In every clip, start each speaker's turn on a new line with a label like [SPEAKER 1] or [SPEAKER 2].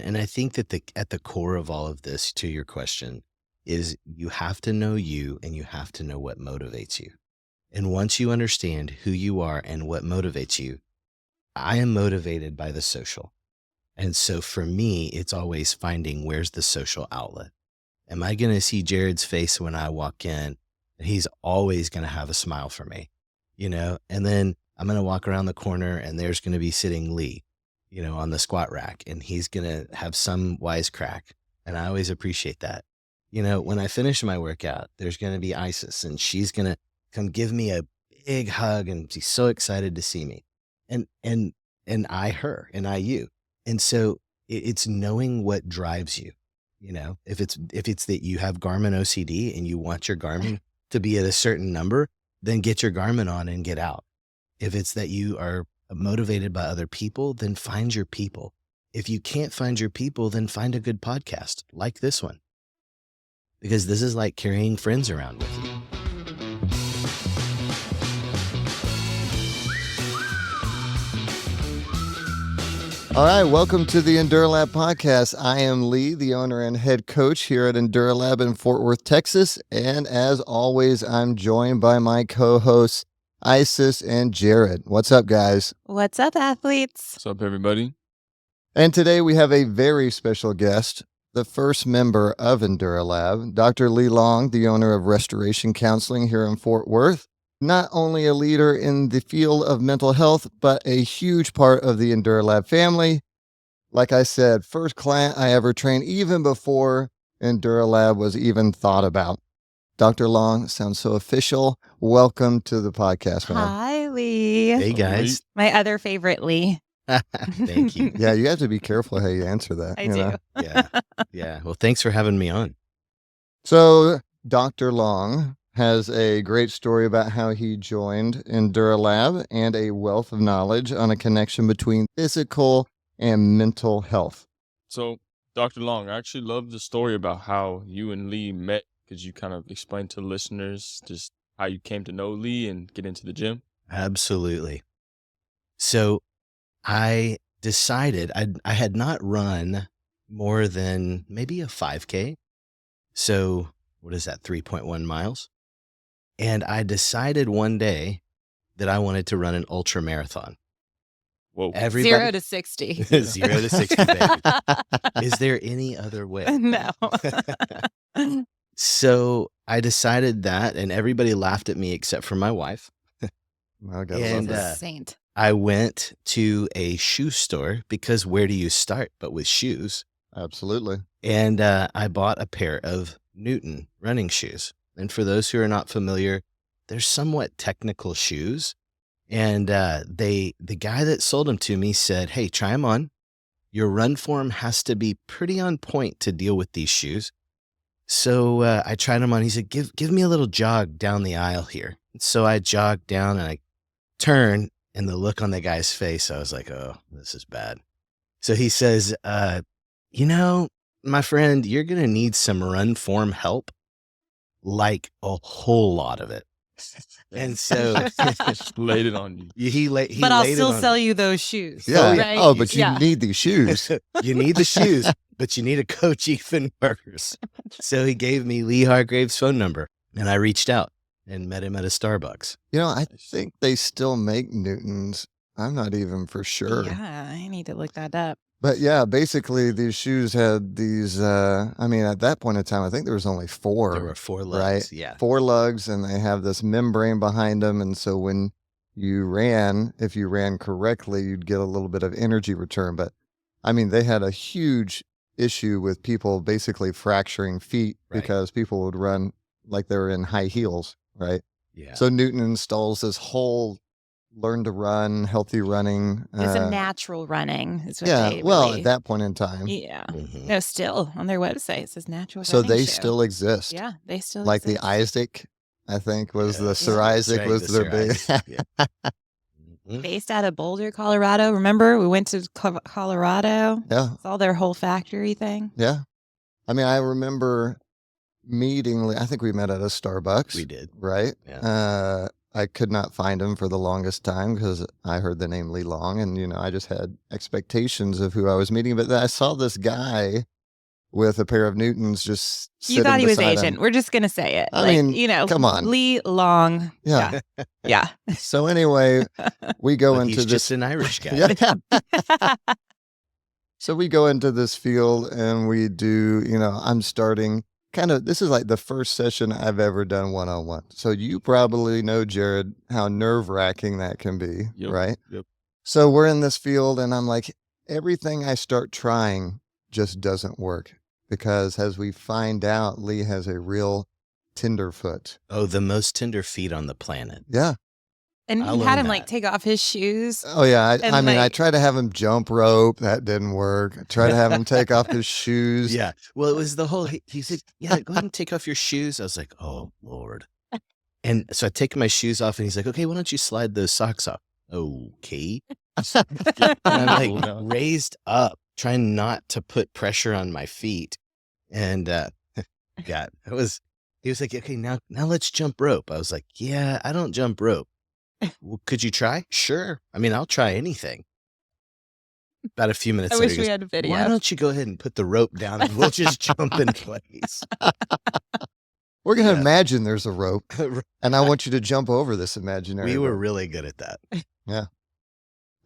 [SPEAKER 1] And I think that at the core of all of this, to your question, is you have to know you and you have to know what motivates you. And once you understand who you are and what motivates you, I am motivated by the social. And so for me, it's always finding where's the social outlet. Am I going to see Jarod's face when I walk in? And he's always going to have a smile for me, and then I'm going to walk around the corner and there's going to be sitting Lee, on the squat rack, and he's going to have some wisecrack. And I always appreciate that. When I finish my workout, there's going to be Isis, and she's going to come give me a big hug and she's so excited to see me. And I her and I you. And so it's knowing what drives you. If it's that you have Garmin OCD and you want your Garmin to be at a certain number, then get your Garmin on and get out. If it's that you are motivated by other people, then find your people. If you can't find your people, then find a good podcast like this one. Because this is like carrying friends around with you.
[SPEAKER 2] All right, welcome to the enduraLAB podcast. I am Lee, the owner and head coach here at enduraLAB in Fort Worth, Texas. And as always, I'm joined by my co-hosts, Isis and Jarod. What's up, guys?
[SPEAKER 3] What's up, athletes?
[SPEAKER 4] What's up, everybody?
[SPEAKER 2] And today we have a very special guest, the first member of enduraLAB, Dr. Lee Long, the owner of Restoration Counseling here in Fort Worth. Not only a leader in the field of mental health, but a huge part of the enduraLAB family. Like I said, first client I ever trained even before enduraLAB was even thought about. Dr. Long, sounds so official. Welcome to the podcast, man.
[SPEAKER 3] Hi, Lee.
[SPEAKER 1] Hey, guys.
[SPEAKER 3] My other favorite Lee.
[SPEAKER 1] Thank you.
[SPEAKER 2] Yeah, you have to be careful how you answer that.
[SPEAKER 3] I do.
[SPEAKER 1] Yeah. Well, thanks for having me on.
[SPEAKER 2] So Dr. Long has a great story about how he joined enduraLAB and a wealth of knowledge on a connection between physical and mental health.
[SPEAKER 4] So, Dr. Long, I actually love the story about how you and Lee met. Could you kind of explain to listeners just how you came to know Lee and get into the gym?
[SPEAKER 1] Absolutely. So I decided I had not run more than maybe a 5K. So what is that, 3.1 miles? And I decided one day that I wanted to run an ultra marathon.
[SPEAKER 4] Whoa.
[SPEAKER 3] 0 to 60.
[SPEAKER 1] 0 to 60, baby. Is there any other way?
[SPEAKER 3] No.
[SPEAKER 1] So I decided that, and everybody laughed at me except for my wife.
[SPEAKER 2] And
[SPEAKER 3] Saint.
[SPEAKER 1] I went to a shoe store because where do you start but with shoes?
[SPEAKER 2] Absolutely.
[SPEAKER 1] And I bought a pair of Newton running shoes. And for those who are not familiar, they're somewhat technical shoes. And the guy that sold them to me said, hey, try them on. Your run form has to be pretty on point to deal with these shoes. So I tried them on. He said, give me a little jog down the aisle here. So I jogged down and I turned, and the look on the guy's face, I was like, oh, this is bad. So he says, my friend, you're going to need some run form help. Like a whole lot of it. And so
[SPEAKER 4] laid it on you.
[SPEAKER 3] But I'll still sell you those shoes.
[SPEAKER 2] Yeah.
[SPEAKER 3] Right?
[SPEAKER 2] Oh, but you need these shoes.
[SPEAKER 1] You need the shoes, but you need a coach even worse. So he gave me Lee Hargrave's phone number, and I reached out and met him at a Starbucks.
[SPEAKER 2] I think they still make Newtons. I'm not even for sure.
[SPEAKER 3] Yeah, I need to look that up.
[SPEAKER 2] But yeah, basically these shoes had these, at that point in time, I think there was only 4.
[SPEAKER 1] There were 4 lugs,
[SPEAKER 2] right?
[SPEAKER 1] Yeah.
[SPEAKER 2] 4 lugs, and they have this membrane behind them. And so when you ran, if you ran correctly, you'd get a little bit of energy return. But they had a huge issue with people basically fracturing feet because people would run like they were in high heels, right?
[SPEAKER 1] Yeah.
[SPEAKER 2] So Newton installs this whole learn to run, healthy running.
[SPEAKER 3] It's a natural running. Is what
[SPEAKER 2] at that point in time.
[SPEAKER 3] Yeah.
[SPEAKER 1] Mm-hmm.
[SPEAKER 3] No, still on their website, it says natural
[SPEAKER 2] So
[SPEAKER 3] running
[SPEAKER 2] they
[SPEAKER 3] shoe.
[SPEAKER 2] still exist.
[SPEAKER 3] Yeah, they still
[SPEAKER 2] like
[SPEAKER 3] exist.
[SPEAKER 2] the Isaac, I think, was the Sir
[SPEAKER 1] Yeah.
[SPEAKER 2] Isaac
[SPEAKER 1] That's right,
[SPEAKER 2] was
[SPEAKER 1] the
[SPEAKER 2] their
[SPEAKER 1] Sir
[SPEAKER 2] big.
[SPEAKER 1] Isaac, yeah. Mhm.
[SPEAKER 3] Based out of Boulder, Colorado. Remember, we went to Colorado.
[SPEAKER 2] Yeah.
[SPEAKER 3] Saw their whole factory thing.
[SPEAKER 2] Yeah. I remember meeting, I think we met at a Starbucks.
[SPEAKER 1] We did.
[SPEAKER 2] Right?
[SPEAKER 1] Yeah.
[SPEAKER 2] I could not find him for the longest time because I heard the name Lee Long, and I just had expectations of who I was meeting. But then I saw this guy with a pair of Newtons just
[SPEAKER 3] You
[SPEAKER 2] sitting
[SPEAKER 3] thought he was
[SPEAKER 2] beside
[SPEAKER 3] Asian.
[SPEAKER 2] him.
[SPEAKER 3] We're just going to say it.
[SPEAKER 2] I mean, come on.
[SPEAKER 3] Lee Long.
[SPEAKER 2] Yeah.
[SPEAKER 3] Yeah.
[SPEAKER 2] So anyway, we go
[SPEAKER 1] But
[SPEAKER 2] into
[SPEAKER 1] he's
[SPEAKER 2] this.
[SPEAKER 1] just an Irish guy.
[SPEAKER 2] Yeah. So we go into this field and we do, I'm starting this is like the first session I've ever done one-on-one. So you probably know, Jarod, how nerve-wracking that can be,
[SPEAKER 4] Yep,
[SPEAKER 2] right?
[SPEAKER 4] Yep.
[SPEAKER 2] So we're in this field and I'm like, everything I start trying just doesn't work because as we find out, Lee has a real tenderfoot.
[SPEAKER 1] Oh, the most tender feet on the planet.
[SPEAKER 2] Yeah.
[SPEAKER 3] And
[SPEAKER 1] I'll
[SPEAKER 3] you had
[SPEAKER 1] own
[SPEAKER 3] him like
[SPEAKER 1] that.
[SPEAKER 3] take off his shoes.
[SPEAKER 2] Oh, yeah.
[SPEAKER 3] And,
[SPEAKER 2] I mean, I
[SPEAKER 3] like-
[SPEAKER 2] tried to have him jump rope. That didn't work. I tried to have him take off his shoes.
[SPEAKER 1] Yeah. Well, it was the whole, he said, yeah, go ahead and take off your shoes. I was like, oh, Lord. And so I take my shoes off and he's like, okay, why don't you slide those socks off? Okay. And I'm
[SPEAKER 4] Cool
[SPEAKER 1] like
[SPEAKER 4] down.
[SPEAKER 1] raised up, trying not to put pressure on my feet. And yeah, he was like, okay, now let's jump rope. I was like, yeah, I don't jump rope. Well, could you try? Sure. I mean, I'll try anything. About a few minutes
[SPEAKER 3] I
[SPEAKER 1] later,
[SPEAKER 3] wish
[SPEAKER 1] he
[SPEAKER 3] we
[SPEAKER 1] goes,
[SPEAKER 3] had a video.
[SPEAKER 1] why don't you go ahead and put the rope down and we'll just jump in place?
[SPEAKER 2] We're going to
[SPEAKER 1] Yeah.
[SPEAKER 2] imagine there's a rope, and I want you to jump over this imaginary
[SPEAKER 1] We were
[SPEAKER 2] rope.
[SPEAKER 1] really good at that.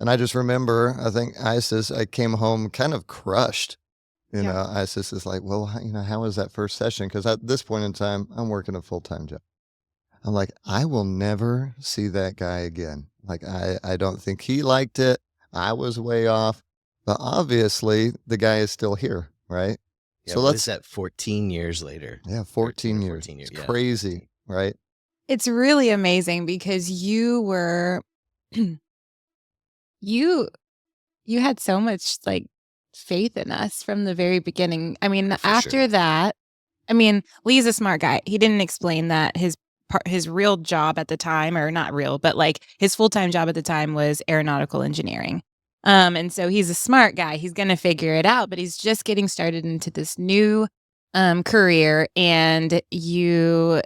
[SPEAKER 2] And I just remember, I think I came home kind of crushed. Isis is like, well, how was that first session? Because at this point in time, I'm working a full-time job. I'm like, I will never see that guy again. Like, I don't think he liked it. I was way off. But obviously, the guy is still here, right?
[SPEAKER 1] Yeah,
[SPEAKER 2] So
[SPEAKER 1] what
[SPEAKER 2] let's-
[SPEAKER 1] is that 14 years later?
[SPEAKER 2] Yeah, 14
[SPEAKER 1] or
[SPEAKER 2] years.
[SPEAKER 1] 14 years,
[SPEAKER 2] It's
[SPEAKER 1] yeah.
[SPEAKER 2] crazy, right?
[SPEAKER 3] It's really amazing because you were you had so much like faith in us from the very beginning. I mean,
[SPEAKER 1] For
[SPEAKER 3] after
[SPEAKER 1] sure.
[SPEAKER 3] that, Lee's a smart guy. He didn't explain that his real job at the time, or not real, but like his full-time job at the time was aeronautical engineering. And so he's a smart guy. He's going to figure it out, but he's just getting started into this new career, and you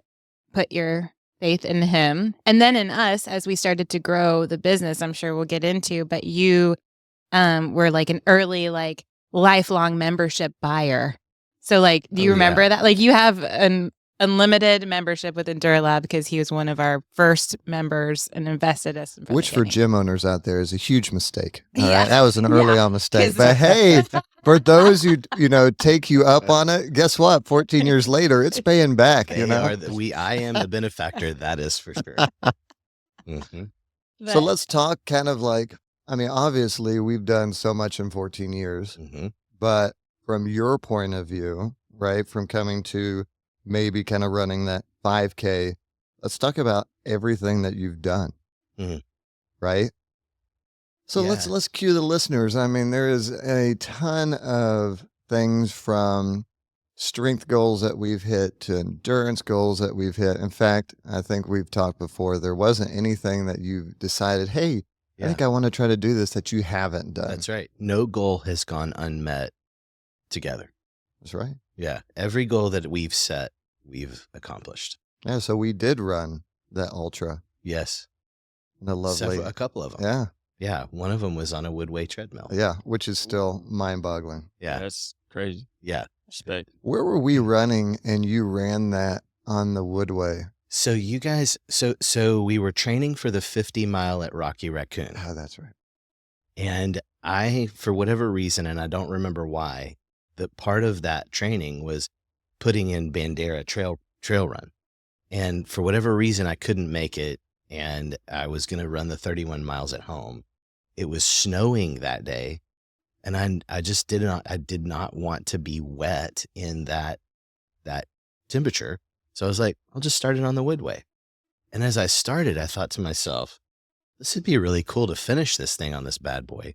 [SPEAKER 3] put your faith in him and then in us as we started to grow the business. I'm sure we'll get into, but you were like an early, like lifelong membership buyer. So like, do you
[SPEAKER 1] Oh,
[SPEAKER 3] remember
[SPEAKER 1] yeah.
[SPEAKER 3] that? Like you have an unlimited membership with enduraLAB because he was one of our first members and invested us. From
[SPEAKER 2] Which
[SPEAKER 3] the
[SPEAKER 2] for
[SPEAKER 3] beginning.
[SPEAKER 2] gym owners out there is a huge mistake. All
[SPEAKER 3] Yeah.
[SPEAKER 2] right. That was an early on mistake.
[SPEAKER 3] 'Cause-
[SPEAKER 2] But hey, for those who, take you up on it, guess what? 14 years later, it's paying back,
[SPEAKER 1] They are I am the benefactor. That is for sure. Hmm.
[SPEAKER 2] So
[SPEAKER 3] But-
[SPEAKER 2] let's talk kind of like, obviously we've done so much in 14 years,
[SPEAKER 1] Hmm.
[SPEAKER 2] but from your point of view, right, from coming to maybe kind of running that 5K, let's talk about everything that you've done,
[SPEAKER 1] Mhm.
[SPEAKER 2] right? So
[SPEAKER 1] Yeah.
[SPEAKER 2] let's cue the listeners. There is a ton of things from strength goals that we've hit to endurance goals that we've hit. In fact, I think we've talked before, there wasn't anything that you've decided, hey, I
[SPEAKER 1] Yeah,
[SPEAKER 2] think I want to try to do this that you haven't done.
[SPEAKER 1] that's right. No goal has gone unmet together.
[SPEAKER 2] That's right.
[SPEAKER 1] Yeah. Every goal that we've set, we've accomplished.
[SPEAKER 2] Yeah, so we did run that ultra.
[SPEAKER 1] Yes.
[SPEAKER 2] The lovely.
[SPEAKER 1] A couple of them.
[SPEAKER 2] Yeah,
[SPEAKER 1] Yeah. One of them was on a Woodway treadmill.
[SPEAKER 2] yeah, which is still mind-boggling.
[SPEAKER 1] Yeah.
[SPEAKER 4] That's crazy.
[SPEAKER 1] Yeah.
[SPEAKER 4] Respect.
[SPEAKER 2] Where were we running and you ran that on the Woodway?
[SPEAKER 1] So you guys, so we were training for the 50 mile at Rocky Raccoon.
[SPEAKER 2] Oh, that's right.
[SPEAKER 1] And I, for whatever reason, and I don't remember why, that part of that training was putting in Bandera trail run. And for whatever reason, I couldn't make it. And I was going to run the 31 miles at home. It was snowing that day. And I just did not want to be wet in that temperature. So I was like, I'll just start it on the Woodway. And as I started, I thought to myself, this would be really cool to finish this thing on this bad boy.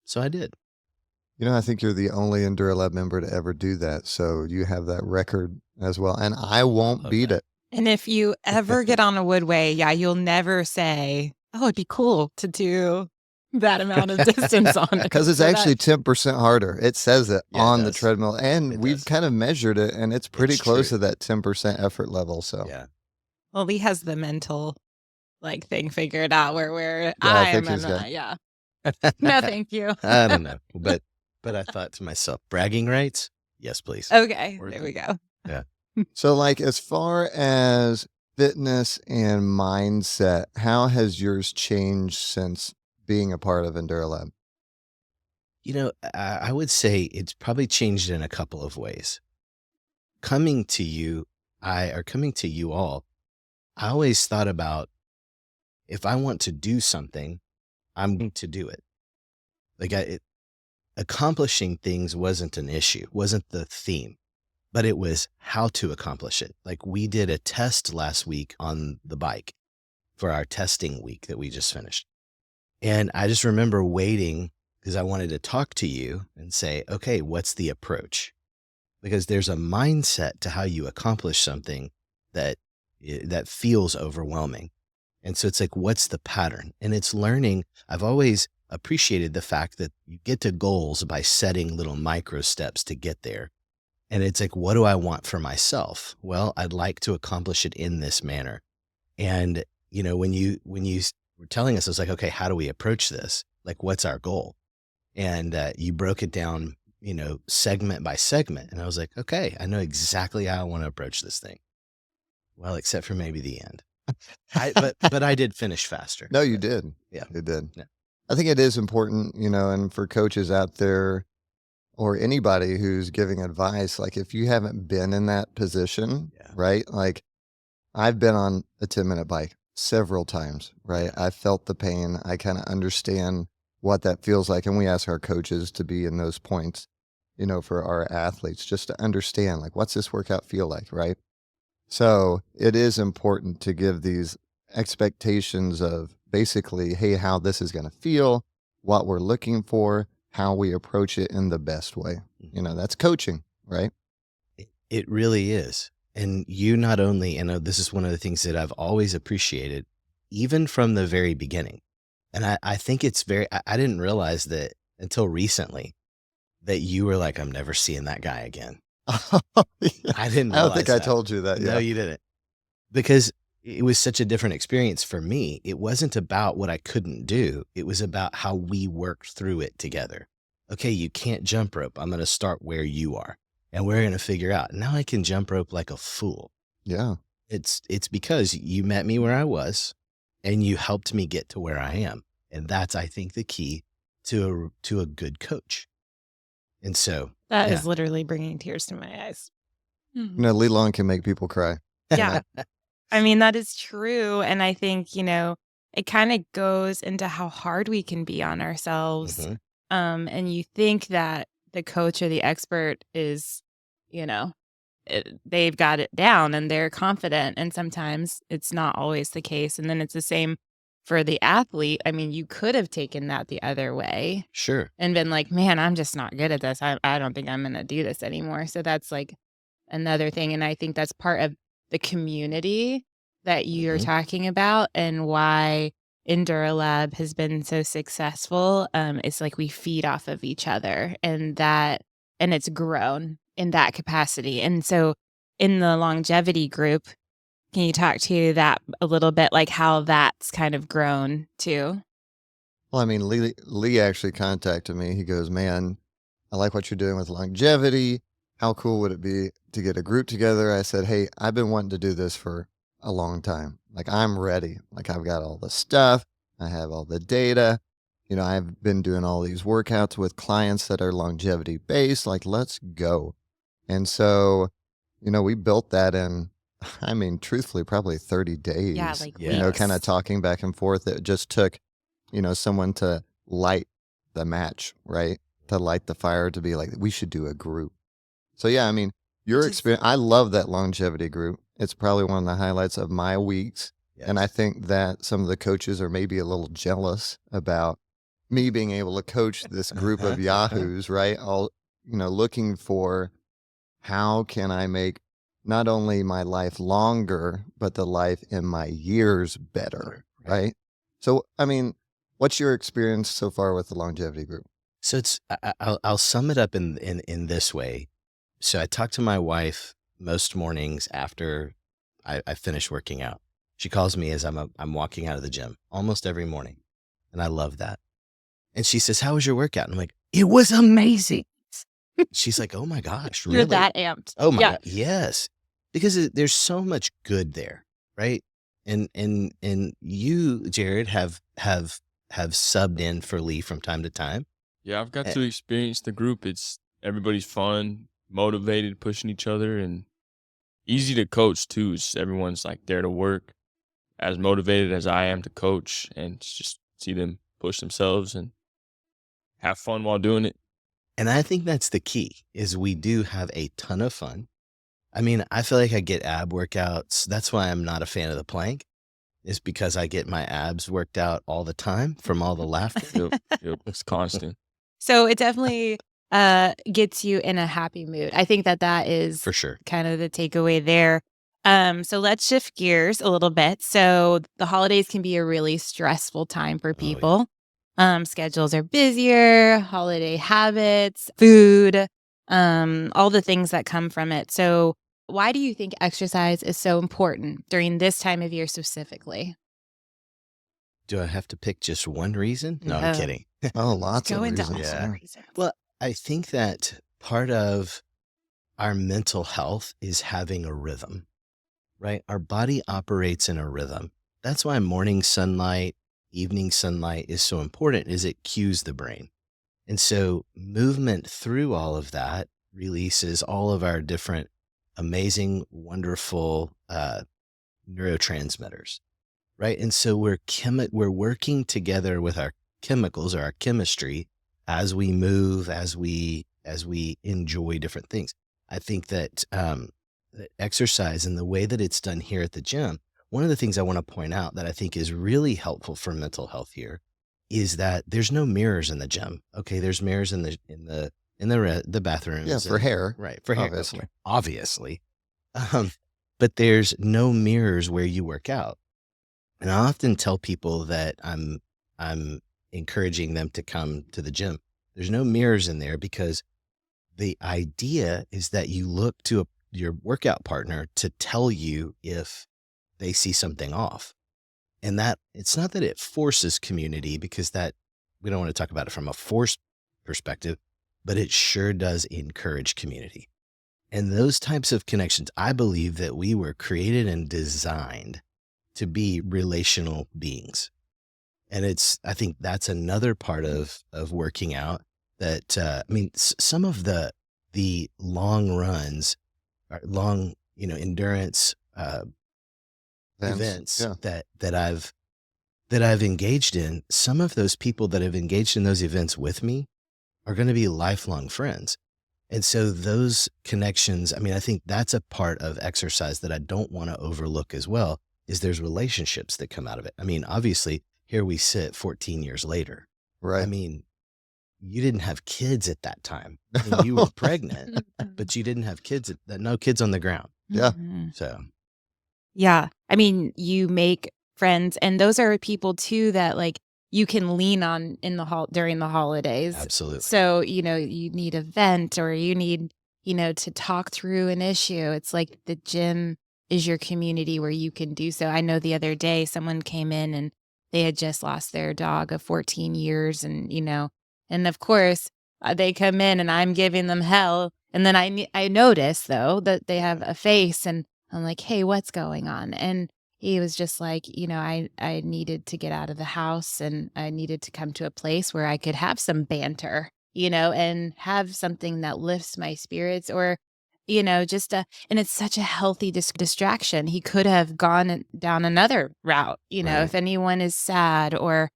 [SPEAKER 1] So I did.
[SPEAKER 2] I think you're the only enduraLAB member to ever do that. So you have that record as well. And I won't
[SPEAKER 1] Love
[SPEAKER 2] beat
[SPEAKER 1] that.
[SPEAKER 2] it.
[SPEAKER 3] And if you ever get on a Woodway, you'll never say, oh, it'd be cool to do that amount of distance on it.
[SPEAKER 2] Because it's
[SPEAKER 3] So that-
[SPEAKER 2] actually 10% harder. It says it
[SPEAKER 1] Yeah, it
[SPEAKER 2] on the
[SPEAKER 1] does.
[SPEAKER 2] treadmill. And
[SPEAKER 1] It
[SPEAKER 2] we've
[SPEAKER 1] does.
[SPEAKER 2] kind of measured it, and it's pretty
[SPEAKER 1] It's
[SPEAKER 2] close
[SPEAKER 1] true.
[SPEAKER 2] to that 10% effort level. So
[SPEAKER 1] Yeah.
[SPEAKER 3] Well, Lee has the mental like thing figured out where
[SPEAKER 2] Yeah, I
[SPEAKER 3] I
[SPEAKER 2] think
[SPEAKER 3] am
[SPEAKER 2] he's got.
[SPEAKER 3] yeah. No, thank you.
[SPEAKER 1] I don't know, but I thought to myself, bragging rights? Yes, please.
[SPEAKER 3] Okay,
[SPEAKER 4] Worth
[SPEAKER 3] there we
[SPEAKER 4] it.
[SPEAKER 3] go.
[SPEAKER 1] Yeah.
[SPEAKER 2] So, like, as far as fitness and mindset, how has yours changed since being a part of enduraLAB?
[SPEAKER 1] You know, I would say it's probably changed in a couple of ways. Coming to you, coming to you all, I always thought about if I want to do something, I'm going to do it. Like accomplishing things wasn't an issue, wasn't the theme, but it was how to accomplish it. Like we did a test last week on the bike for our testing week that we just finished. And I just remember waiting because I wanted to talk to you and say, okay, what's the approach? Because there's a mindset to how you accomplish something that that feels overwhelming. And so it's like, what's the pattern? And it's learning. I've always appreciated the fact that you get to goals by setting little micro steps to get there. And it's like, what do I want for myself? Well, I'd like to accomplish it in this manner. And, you know, when you were telling us, I was like, okay, how do we approach this? Like, what's our goal? And you broke it down, you know, segment by segment. And I was like, okay, I know exactly how I want to approach this thing. Well, except for maybe the end. But I did finish faster.
[SPEAKER 2] No, you did.
[SPEAKER 1] Yeah.
[SPEAKER 2] You did.
[SPEAKER 1] Yeah.
[SPEAKER 2] I think it is important, you know, and for coaches out there or anybody who's giving advice, like if you haven't been in that position,
[SPEAKER 1] Yeah.
[SPEAKER 2] right? Like I've been on a 10-minute bike several times, right? I felt the pain. I kind of understand what that feels like. And we ask our coaches to be in those points, you know, for our athletes, just to understand, like, what's this workout feel like, right? So it is important to give these expectations of basically, hey, how this is going to feel, what we're looking for, how we approach it in the best way. You know, that's coaching, right?
[SPEAKER 1] It really is. And you not only, you know, this is one of the things that I've always appreciated, even from the very beginning. And I think it's I didn't realize that until recently that you were like, I'm never seeing that guy again.
[SPEAKER 2] Yeah.
[SPEAKER 1] I didn't
[SPEAKER 2] I don't
[SPEAKER 1] realize
[SPEAKER 2] think I
[SPEAKER 1] that.
[SPEAKER 2] told you that.
[SPEAKER 1] No,
[SPEAKER 2] Yeah.
[SPEAKER 1] you didn't. Because it was such a different experience for me. It wasn't about what I couldn't do. It was about how we worked through it together. Okay, you can't jump rope. I'm going to start where you are. And we're going to figure out. Now I can jump rope like a fool.
[SPEAKER 2] Yeah.
[SPEAKER 1] It's because you met me where I was and you helped me get to where I am. And that's, I think, the key to a good coach. And so
[SPEAKER 3] That
[SPEAKER 1] yeah.
[SPEAKER 3] is literally bringing tears to my eyes.
[SPEAKER 2] You know, Lee Long can make people cry.
[SPEAKER 3] Yeah. I mean, that is true. And I think, you know, it kind of goes into how hard we can be on ourselves.
[SPEAKER 1] Mhm.
[SPEAKER 3] And you think that the coach or the expert is, you know, they've got it down and they're confident. And sometimes it's not always the case. And then it's the same for the athlete. I mean, you could have taken that the other way
[SPEAKER 1] Sure.
[SPEAKER 3] and been like, man, I'm just not good at this. I don't think I'm going to do this anymore. So that's like another thing. And I think that's part of the community that you're
[SPEAKER 1] Mhm.
[SPEAKER 3] talking about and why enduraLAB has been so successful. It's like we feed off of each other and it's grown in that capacity. And so in the longevity group, can you talk to that a little bit, like how that's kind of grown too?
[SPEAKER 2] Well, I mean, Lee actually contacted me. He goes, man, I like what you're doing with longevity. How cool would it be to get a group together? I said, hey, I've been wanting to do this for a long time. Like, I'm ready. Like, I've got all the stuff. I have all the data. You know, I've been doing all these workouts with clients that are longevity based. Like, let's go. And so, you know, we built that in, I mean, truthfully, probably 30 days.
[SPEAKER 3] Yeah, like
[SPEAKER 1] Yeah.
[SPEAKER 2] You know, kind of
[SPEAKER 3] weeks.
[SPEAKER 2] talking back and forth. It just took, you know, someone to light the match, right? To light the fire, to be like, we should do a group. So yeah, I mean, your
[SPEAKER 3] Just-
[SPEAKER 2] experience, I love that longevity group. It's probably one of the highlights of my weeks. And I
[SPEAKER 1] Yes.
[SPEAKER 2] think that some of the coaches are maybe a little jealous about me being able to coach this group of yahoos, right? All, you know, looking for how can I make not only my life longer, but the life in my years better, right? So, I mean, what's your experience so far with the longevity group?
[SPEAKER 1] So it's I'll sum it up in this way. So I talk to my wife most mornings after I finish working out. She calls me as I'm walking out of the gym almost every morning, and I love that. And she says, "How was your workout?" And I'm like, "It was amazing." She's like, "Oh my gosh,
[SPEAKER 3] You're
[SPEAKER 1] really?"
[SPEAKER 3] that amped.
[SPEAKER 1] Oh my
[SPEAKER 3] Yeah.
[SPEAKER 1] god, yes. Because there's so much good there, right? And you, Jared, have subbed in for Lee from time to time.
[SPEAKER 4] Yeah, I've got
[SPEAKER 1] Eh,
[SPEAKER 4] to experience the group. Everybody's fun, motivated, pushing each other, and easy to coach too. Everyone's like there to work, as motivated as I am to coach, and just see them push themselves and have fun while doing it.
[SPEAKER 1] And I think that's the key, is we do have a ton of fun. I mean, I feel like I get ab workouts. That's why I'm not a fan of the plank, is because I get my abs worked out all the time from all the laughter.
[SPEAKER 4] Yep, it's constant.
[SPEAKER 3] So it definitely gets you in a happy mood. I think that is
[SPEAKER 1] For sure.
[SPEAKER 3] kind of the takeaway there. So let's shift gears a little bit. So the holidays can be a really stressful time for
[SPEAKER 1] Oh, yeah.
[SPEAKER 3] people. Schedules are busier, holiday habits, food, all the things that come from it. So why do you think exercise is so important during this time of year specifically?
[SPEAKER 1] Do I have to pick just one reason? No, I'm
[SPEAKER 3] No.
[SPEAKER 1] kidding.
[SPEAKER 2] Oh, lots of
[SPEAKER 3] Go into all
[SPEAKER 2] reasons.
[SPEAKER 1] Yeah.
[SPEAKER 3] the reasons.
[SPEAKER 1] Well, I think that part of our mental health is having a rhythm, right? Our body operates in a rhythm. That's why morning sunlight, evening sunlight is so important, is it cues the brain. And so movement through all of that releases all of our different amazing, wonderful neurotransmitters, right? And so we're working together with our chemicals or our chemistry as we move, as we enjoy different things. I think that that exercise and the way that it's done here at the gym, one of the things I want to point out that I think is really helpful for mental health here is that there's no mirrors in the gym. Okay, there's mirrors in the bathrooms.
[SPEAKER 2] Yeah, for
[SPEAKER 1] and-
[SPEAKER 2] hair,
[SPEAKER 1] right? For hair,
[SPEAKER 2] obviously.
[SPEAKER 1] okay, obviously. But there's no mirrors where you work out. And I often tell people that I'm encouraging them to come to the gym. There's no mirrors in there because the idea is that you look to your workout partner to tell you if they see something off. And that it's not that it forces community, because that we don't want to talk about it from a force perspective, but it sure does encourage community. And those types of connections, I believe that we were created and designed to be relational beings. And I think that's another part of working out that, I mean, some of the long runs, long, endurance events
[SPEAKER 2] Yeah.
[SPEAKER 1] that I've engaged in, some of those people that have engaged in those events with me are going to be lifelong friends. And so those connections, I mean, I think that's a part of exercise that I don't want to overlook as well, is there's relationships that come out of it. I mean, obviously, here we sit 14 years later.
[SPEAKER 2] Right.
[SPEAKER 1] I mean, you didn't have kids at that time. I mean, you were pregnant, but you didn't have kids, no kids on the ground.
[SPEAKER 2] Yeah.
[SPEAKER 3] Mhm.
[SPEAKER 1] So,
[SPEAKER 3] Yeah. I mean, you make friends, and those are people too that like you can lean on in the during the holidays.
[SPEAKER 1] absolutely.
[SPEAKER 3] So, you need a vent, or you need, to talk through an issue. It's like the gym is your community where you can do so. I know the other day someone came in and they had just lost their dog of 14 years, and, and of course they come in and I'm giving them hell. And then I notice though that they have a face, and I'm like, hey, what's going on? And he was just like, I needed to get out of the house, and I needed to come to a place where I could have some banter, and have something that lifts my spirits, or, and it's such a healthy distraction. He could have gone down another route,
[SPEAKER 1] Right.
[SPEAKER 3] if anyone is sad or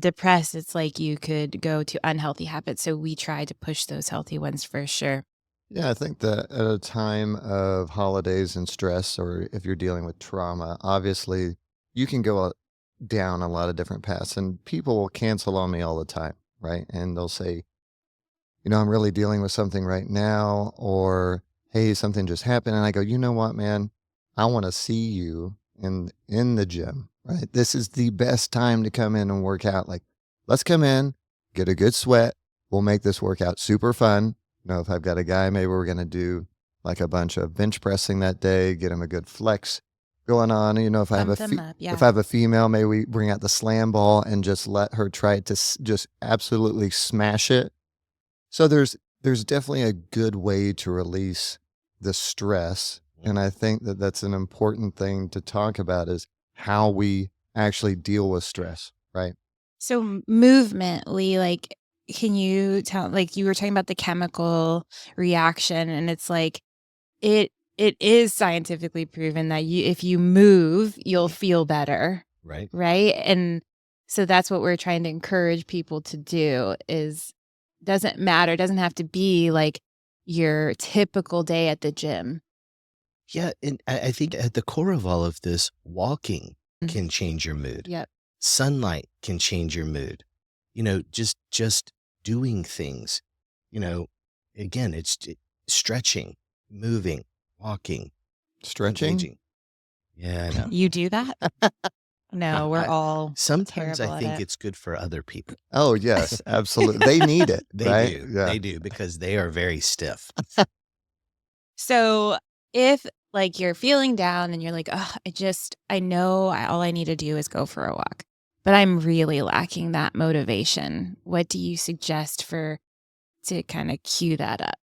[SPEAKER 3] depressed, it's like you could go to unhealthy habits. So we try to push those healthy ones for sure.
[SPEAKER 2] Yeah, I think that at a time of holidays and stress, or if you're dealing with trauma, obviously you can go down a lot of different paths, and people will cancel on me all the time, right? And they'll say, I'm really dealing with something right now, or hey, something just happened. And I go, you know what, man? I want to see you in the gym, right? This is the best time to come in and work out. Like, let's come in, get a good sweat. We'll make this workout super fun. If I've got a guy, maybe we're going to do like a bunch of bench pressing that day, get him a good flex. going on. If I have
[SPEAKER 3] Pump them up. Yeah.
[SPEAKER 2] if I have a female, maybe we bring out the slam ball and just let her try to just absolutely smash it. So there's definitely a good way to release the stress, and I think that that's an important thing to talk about is how we actually deal with stress, right?
[SPEAKER 3] So movement, Lee, like, can you tell, like you were talking about the chemical reaction, and it's like it is scientifically proven that if you move, you'll feel better,
[SPEAKER 1] Right.
[SPEAKER 3] right? And so that's what we're trying to encourage people to do is doesn't matter, doesn't have to be like your typical day at the gym.
[SPEAKER 1] Yeah. And I think at the core of all of this, walking
[SPEAKER 3] Mhm.
[SPEAKER 1] can change your mood.
[SPEAKER 3] Yep.
[SPEAKER 1] Sunlight can change your mood. Just doing things, you know, again, stretching, moving, walking,
[SPEAKER 2] Stretching.
[SPEAKER 1] engaging. Yeah, I know.
[SPEAKER 3] You do that? No, we're all
[SPEAKER 1] Sometimes
[SPEAKER 3] terrible
[SPEAKER 1] I
[SPEAKER 3] at
[SPEAKER 1] think
[SPEAKER 3] it.
[SPEAKER 1] it's good for other people.
[SPEAKER 2] Oh, yes, absolutely. They need it,
[SPEAKER 1] They
[SPEAKER 2] right?
[SPEAKER 1] do.
[SPEAKER 2] Yeah.
[SPEAKER 1] They do because they are very stiff.
[SPEAKER 3] So if like you're feeling down and you're like, oh, I know all I need to do is go for a walk, but I'm really lacking that motivation. What do you suggest to kind of cue that up?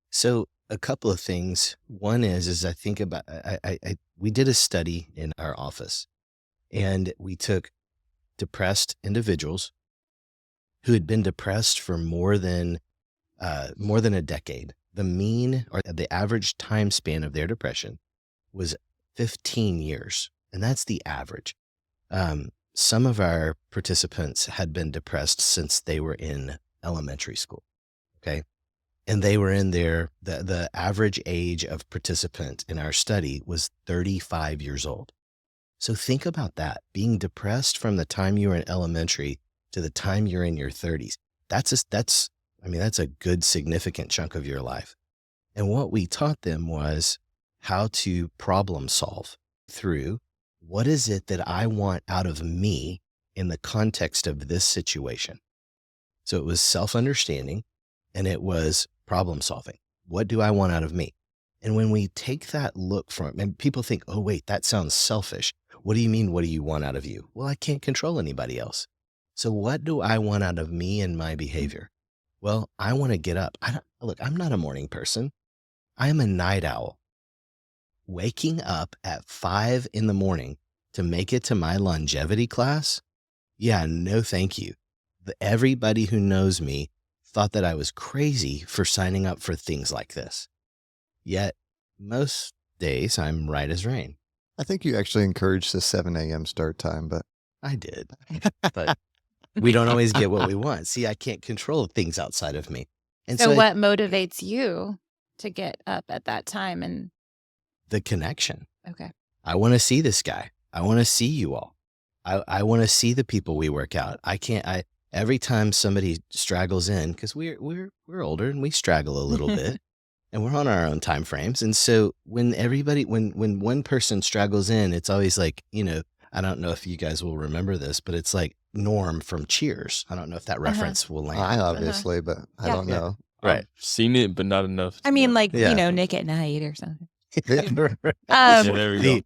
[SPEAKER 1] So a couple of things. One is I think about we did a study in our office, and we took depressed individuals who had been depressed for more than a decade. The mean or the average time span of their depression was 15 years, and that's the average. Some of our participants had been depressed since they were in elementary school. Okay. And they were in the average age of participant in our study was 35 years old. So think about that, being depressed from the time you were in elementary to the time you're in your 30s. That's a good significant chunk of your life. And what we taught them was how to problem solve through what is it that I want out of me in the context of this situation. So it was self-understanding and it was problem solving. What do I want out of me? And when we take that look from, and people think, oh, wait, that sounds selfish. What do you mean? What do you want out of you? Well, I can't control anybody else. So what do I want out of me and my behavior? Well, I want to get up. I'm not a morning person. I am a night owl. Waking up at 5 a.m. to make it to my longevity class? Yeah, no, thank you. Everybody who knows me thought that I was crazy for signing up for things like this. Yet most days I'm right as rain.
[SPEAKER 2] I think you actually encouraged the 7 a.m. start time, but
[SPEAKER 1] I did, but we don't always get what we want. See, I can't control things outside of me. And
[SPEAKER 3] So
[SPEAKER 1] so
[SPEAKER 3] what motivates you to get up at that time? And
[SPEAKER 1] the connection.
[SPEAKER 3] okay.
[SPEAKER 1] I want to see this guy. I want to see you all. I want to see the people we work out. Every time somebody straggles in, because we're older and we straggle a little bit and we're on our own time frames. And so when one person straggles in, it's always like, I don't know if you guys will remember this, but it's like Norm from Cheers. I don't know if that reference will land.
[SPEAKER 2] I obviously, but I
[SPEAKER 3] Yeah.
[SPEAKER 2] don't know.
[SPEAKER 1] Right.
[SPEAKER 4] I've seen it, but not enough.
[SPEAKER 3] I mean,
[SPEAKER 4] know.
[SPEAKER 3] like,
[SPEAKER 1] Yeah.
[SPEAKER 3] Nick at Night or something.
[SPEAKER 4] Yeah, there we go.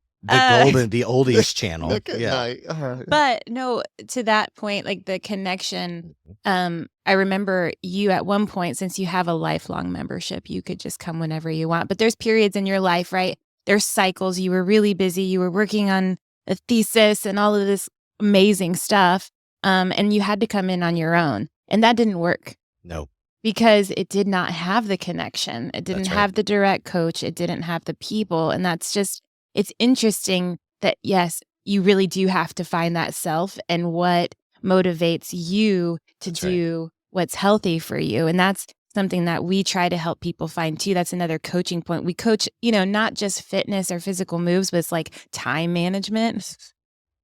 [SPEAKER 1] the oldies channel.
[SPEAKER 2] Look at
[SPEAKER 1] Yeah.
[SPEAKER 2] night.
[SPEAKER 3] But no, to that point, like the connection, I remember you at one point, since you have a lifelong membership, you could just come whenever you want. But there's periods in your life, right? There's cycles. You were really busy. You were working on a thesis and all of this amazing stuff. And you had to come in on your own. And that didn't work
[SPEAKER 1] No.
[SPEAKER 3] because it did not have the connection. It didn't
[SPEAKER 1] That's right.
[SPEAKER 3] have the direct coach. It didn't have the people. And it's interesting that, yes, you really do have to find that self and what motivates you to
[SPEAKER 1] That's right.
[SPEAKER 3] do what's healthy for you. And that's something that we try to help people find too. That's another coaching point. We coach, not just fitness or physical moves, but it's like time management.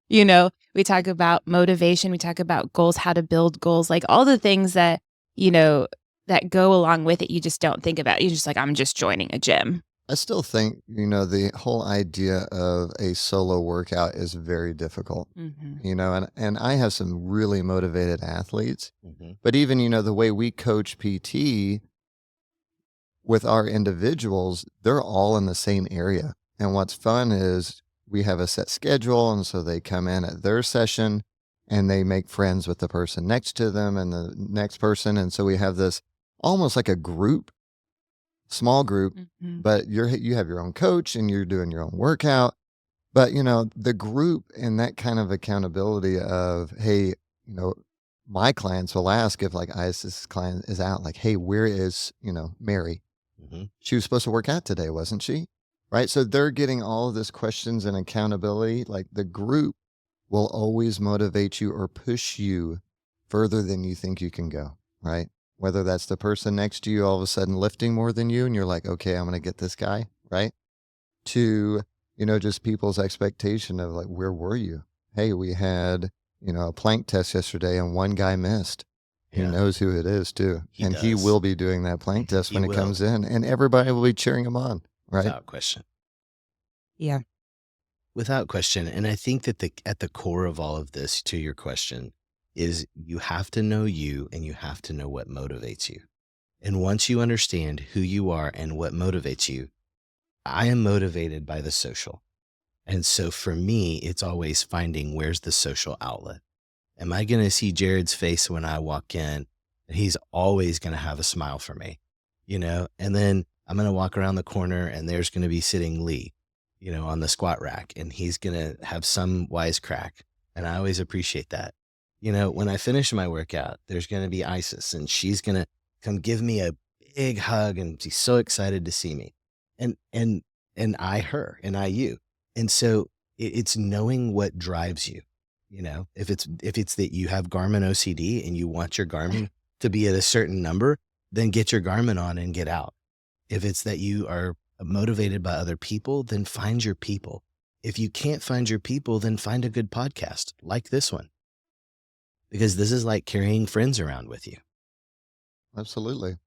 [SPEAKER 3] We talk about motivation. We talk about goals, how to build goals, like all the things that, that go along with it. You just don't think about. You're just like, I'm just joining a gym.
[SPEAKER 2] I still think, the whole idea of a solo workout is very difficult,
[SPEAKER 3] Mm-hmm.
[SPEAKER 2] and I have some really motivated athletes,
[SPEAKER 1] Mhm.
[SPEAKER 2] but even, the way we coach PT with our individuals, they're all in the same area. And what's fun is we have a set schedule. And so they come in at their session and they make friends with the person next to them and the next person. And so we have this almost like a group, small group,
[SPEAKER 3] Mhm.
[SPEAKER 2] but you have your own coach and you're doing your own workout. But, the group and that kind of accountability of, hey, my clients will ask if like Isis's client is out, like, hey, where is, Mary?
[SPEAKER 1] Mhm.
[SPEAKER 2] She was supposed to work out today, wasn't she? Right. So they're getting all of this questions and accountability. Like the group will always motivate you or push you further than you think you can go. Right. Whether that's the person next to you all of a sudden lifting more than you and you're like, okay, I'm going to get this guy. Right. To, just people's expectation of like, where were you? Hey, we had, a plank test yesterday and one guy missed. He
[SPEAKER 1] Yeah,
[SPEAKER 2] knows who it is too.
[SPEAKER 1] he
[SPEAKER 2] And he
[SPEAKER 1] does.
[SPEAKER 2] will be doing that plank test
[SPEAKER 1] He
[SPEAKER 2] when it
[SPEAKER 1] will,
[SPEAKER 2] comes in and everybody will be cheering him on. Right.
[SPEAKER 1] without question.
[SPEAKER 3] Yeah.
[SPEAKER 1] Without question. And I think that at the core of all of this, to your question, is you have to know you and you have to know what motivates you. And once you understand who you are and what motivates you, I am motivated by the social. And so for me, it's always finding where's the social outlet. Am I going to see Jared's face when I walk in? And he's always going to have a smile for me, and then I'm going to walk around the corner and there's going to be sitting Lee, on the squat rack, and he's going to have some wisecrack. And I always appreciate that. When I finish my workout, there's going to be Isis and she's going to come give me a big hug and she's so excited to see me. And I her and I you. And so it's knowing what drives you. If it's that you have Garmin OCD and you want your Garmin to be at a certain number, then get your Garmin on and get out. If it's that you are motivated by other people, then find your people. If you can't find your people, then find a good podcast like this one, because this is like carrying friends around with you.
[SPEAKER 2] Absolutely.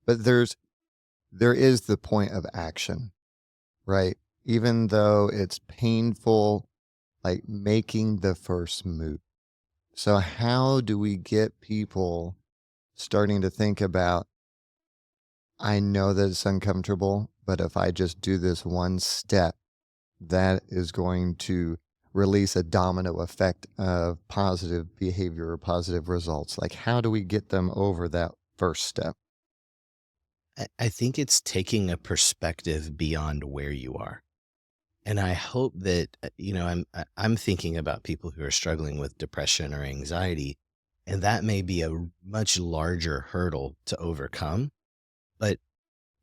[SPEAKER 2] But there is the point of action, right? Even though it's painful, like making the first move. So how do we get people starting to think about, I know that it's uncomfortable, but if I just do this one step, that is going to release a domino effect of positive behavior or positive results. Like, how do we get them over that first step?
[SPEAKER 1] I think it's taking a perspective beyond where you are. And I hope that, I'm thinking about people who are struggling with depression or anxiety, and that may be a much larger hurdle to overcome. But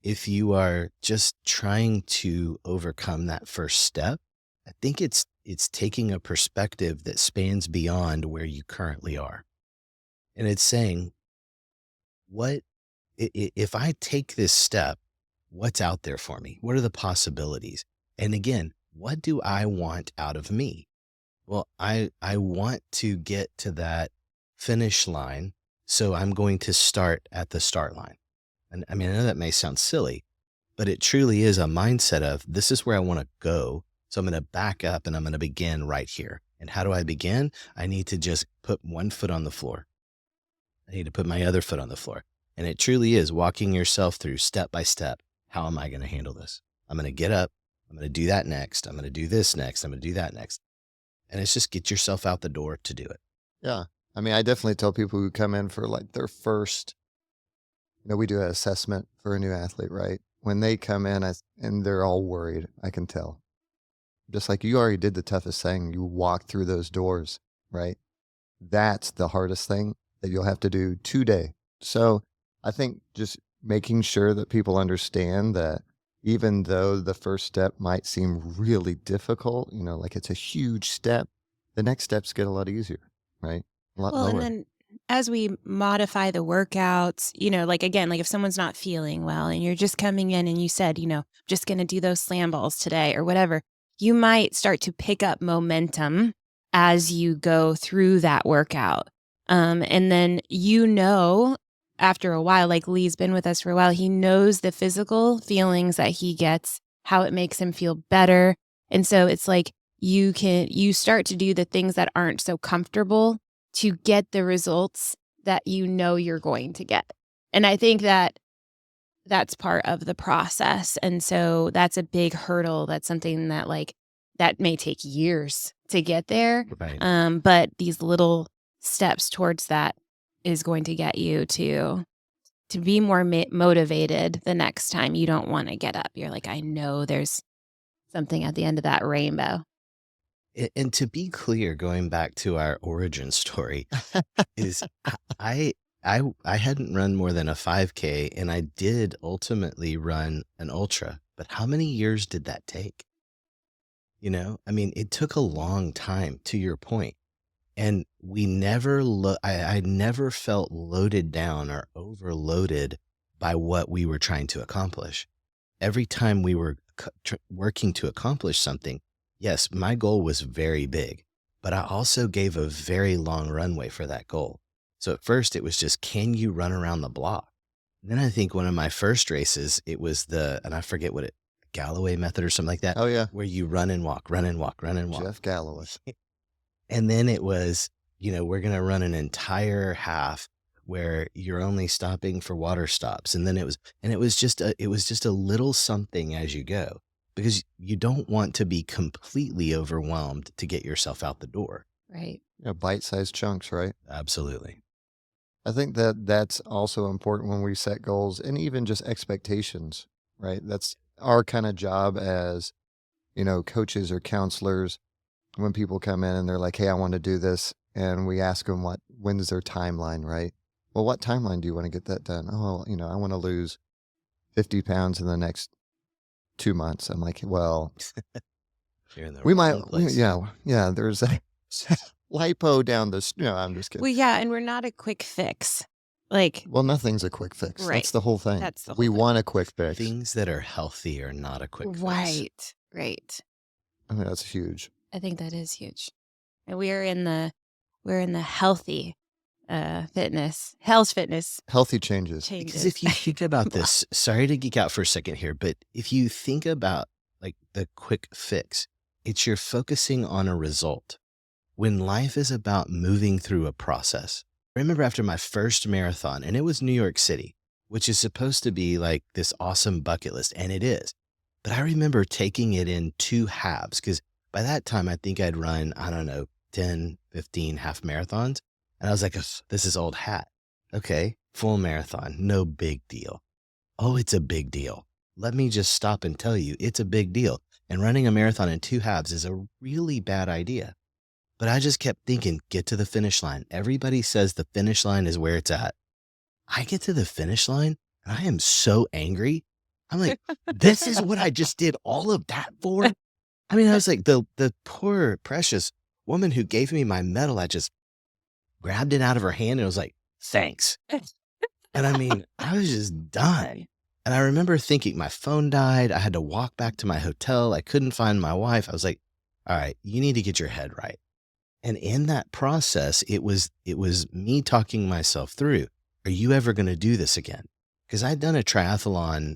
[SPEAKER 1] if you are just trying to overcome that first step, I think it's taking a perspective that spans beyond where you currently are. And it's saying, what if I take this step, what's out there for me? What are the possibilities? And again, what do I want out of me? Well, I want to get to that finish line, so I'm going to start at the start line. And I mean, I know that may sound silly, but it truly is a mindset of, this is where I want to go. So I'm going to back up and I'm going to begin right here. And how do I begin? I need to just put one foot on the floor. I need to put my other foot on the floor. And it truly is walking yourself through step by step. How am I going to handle this? I'm going to get up. I'm going to do that next. I'm going to do this next. I'm going to do that next. And it's just get yourself out the door to do it.
[SPEAKER 2] Yeah. I mean, I definitely tell people who come in for like their first, we do an assessment for a new athlete, right? When they come in and they're all worried, I can tell. Just like you already did the toughest thing, you walked through those doors, right? That's the hardest thing that you'll have to do today. So I think just making sure that people understand that even though the first step might seem really difficult, like it's a huge step, the next steps get a lot eeasier, right? A lot
[SPEAKER 3] Well, and
[SPEAKER 2] lower.
[SPEAKER 3] then as we modify the workouts, like again, like if someone's not feeling well and you're just coming in and you said, just going to do those slam balls today or whatever, you might start to pick up momentum as you go through that workout. And then, after a while, like Lee's been with us for a while, he knows the physical feelings that he gets, how it makes him feel better. And so it's like you start to do the things that aren't so comfortable to get the results that you're going to get. And I think that that's part of the process. And so that's a big hurdle. That's something that that may take years to get there.
[SPEAKER 1] Right.
[SPEAKER 3] But these little steps towards that is going to get you to be more motivated the next time you don't want to get up. You're like, I know there's something at the end of that rainbow.
[SPEAKER 1] And to be clear, going back to our origin story, is I hadn't run more than a 5K, and I did ultimately run an ultra. But how many years did that take? I mean, it took a long time, to your point. And we never I never felt loaded down or overloaded by what we were trying to accomplish. Every time we were working to accomplish something, yes, my goal was very big, but I also gave a very long runway for that goal. So at first it was just, can you run around the block? And then I think one of my first races, it was and I forget what Galloway method or something like that.
[SPEAKER 2] Oh, yeah.
[SPEAKER 1] Where you run and walk, run and walk, run and walk.
[SPEAKER 2] Jeff Galloway.
[SPEAKER 1] And then it was, we're going to run an entire half where you're only stopping for water stops. And then it was just a little something as you go, because you don't want to be completely overwhelmed to get yourself out the door.
[SPEAKER 3] Right.
[SPEAKER 2] Yeah, bite-sized chunks, right?
[SPEAKER 1] Absolutely.
[SPEAKER 2] I think that's also important when we set goals, and even just expectations, right? That's our kind of job as, coaches or counselors. When people come in and they're like, hey, I want to do this. And we ask them when's their timeline, right? Well, what timeline do you want to get that done? Oh, I want to lose 50 pounds in the next 2 months. I'm like, well,
[SPEAKER 1] You're in the
[SPEAKER 2] we
[SPEAKER 1] wrong
[SPEAKER 2] might,
[SPEAKER 1] place.
[SPEAKER 2] yeah, there's a lipo down the, I'm just kidding.
[SPEAKER 3] Well, yeah. And we're not a quick fix.
[SPEAKER 2] Well, nothing's a quick fix.
[SPEAKER 3] Right.
[SPEAKER 2] That's the whole thing.
[SPEAKER 3] That's the whole
[SPEAKER 2] we
[SPEAKER 3] thing.
[SPEAKER 2] want a quick fix.
[SPEAKER 1] Things that are healthy are not a quick fix.
[SPEAKER 3] Right.
[SPEAKER 2] I mean, that's huge.
[SPEAKER 3] I think that is huge. And we're in the healthy fitness.
[SPEAKER 2] Healthy changes.
[SPEAKER 1] Because if you think about this, sorry to geek out for a second here, but if you think about the quick fix, it's you're focusing on a result when life is about moving through a process. I remember after my first marathon, and it was New York City, which is supposed to be like this awesome bucket list, and it is. But I remember taking it in 2 halves, because by that time, I think I'd run, 10, 15 half marathons. And I was like, this is old hat. Okay, full marathon, no big deal. Oh, it's a big deal. Let me just stop and tell you, it's a big deal. And running a marathon in 2 halves is a really bad idea. But I just kept thinking, get to the finish line. Everybody says the finish line is where it's at. I get to the finish line and I am so angry. I'm like, this is what I just did all of that for? I mean, I was like, the poor, precious woman who gave me my medal, I just grabbed it out of her hand and was like, thanks. And I mean, I was just done. And I remember thinking my phone died. I had to walk back to my hotel. I couldn't find my wife. I was like, all right, you need to get your head right. And in that process, it was me talking myself through, are you ever going to do this again? Because I'd done a triathlon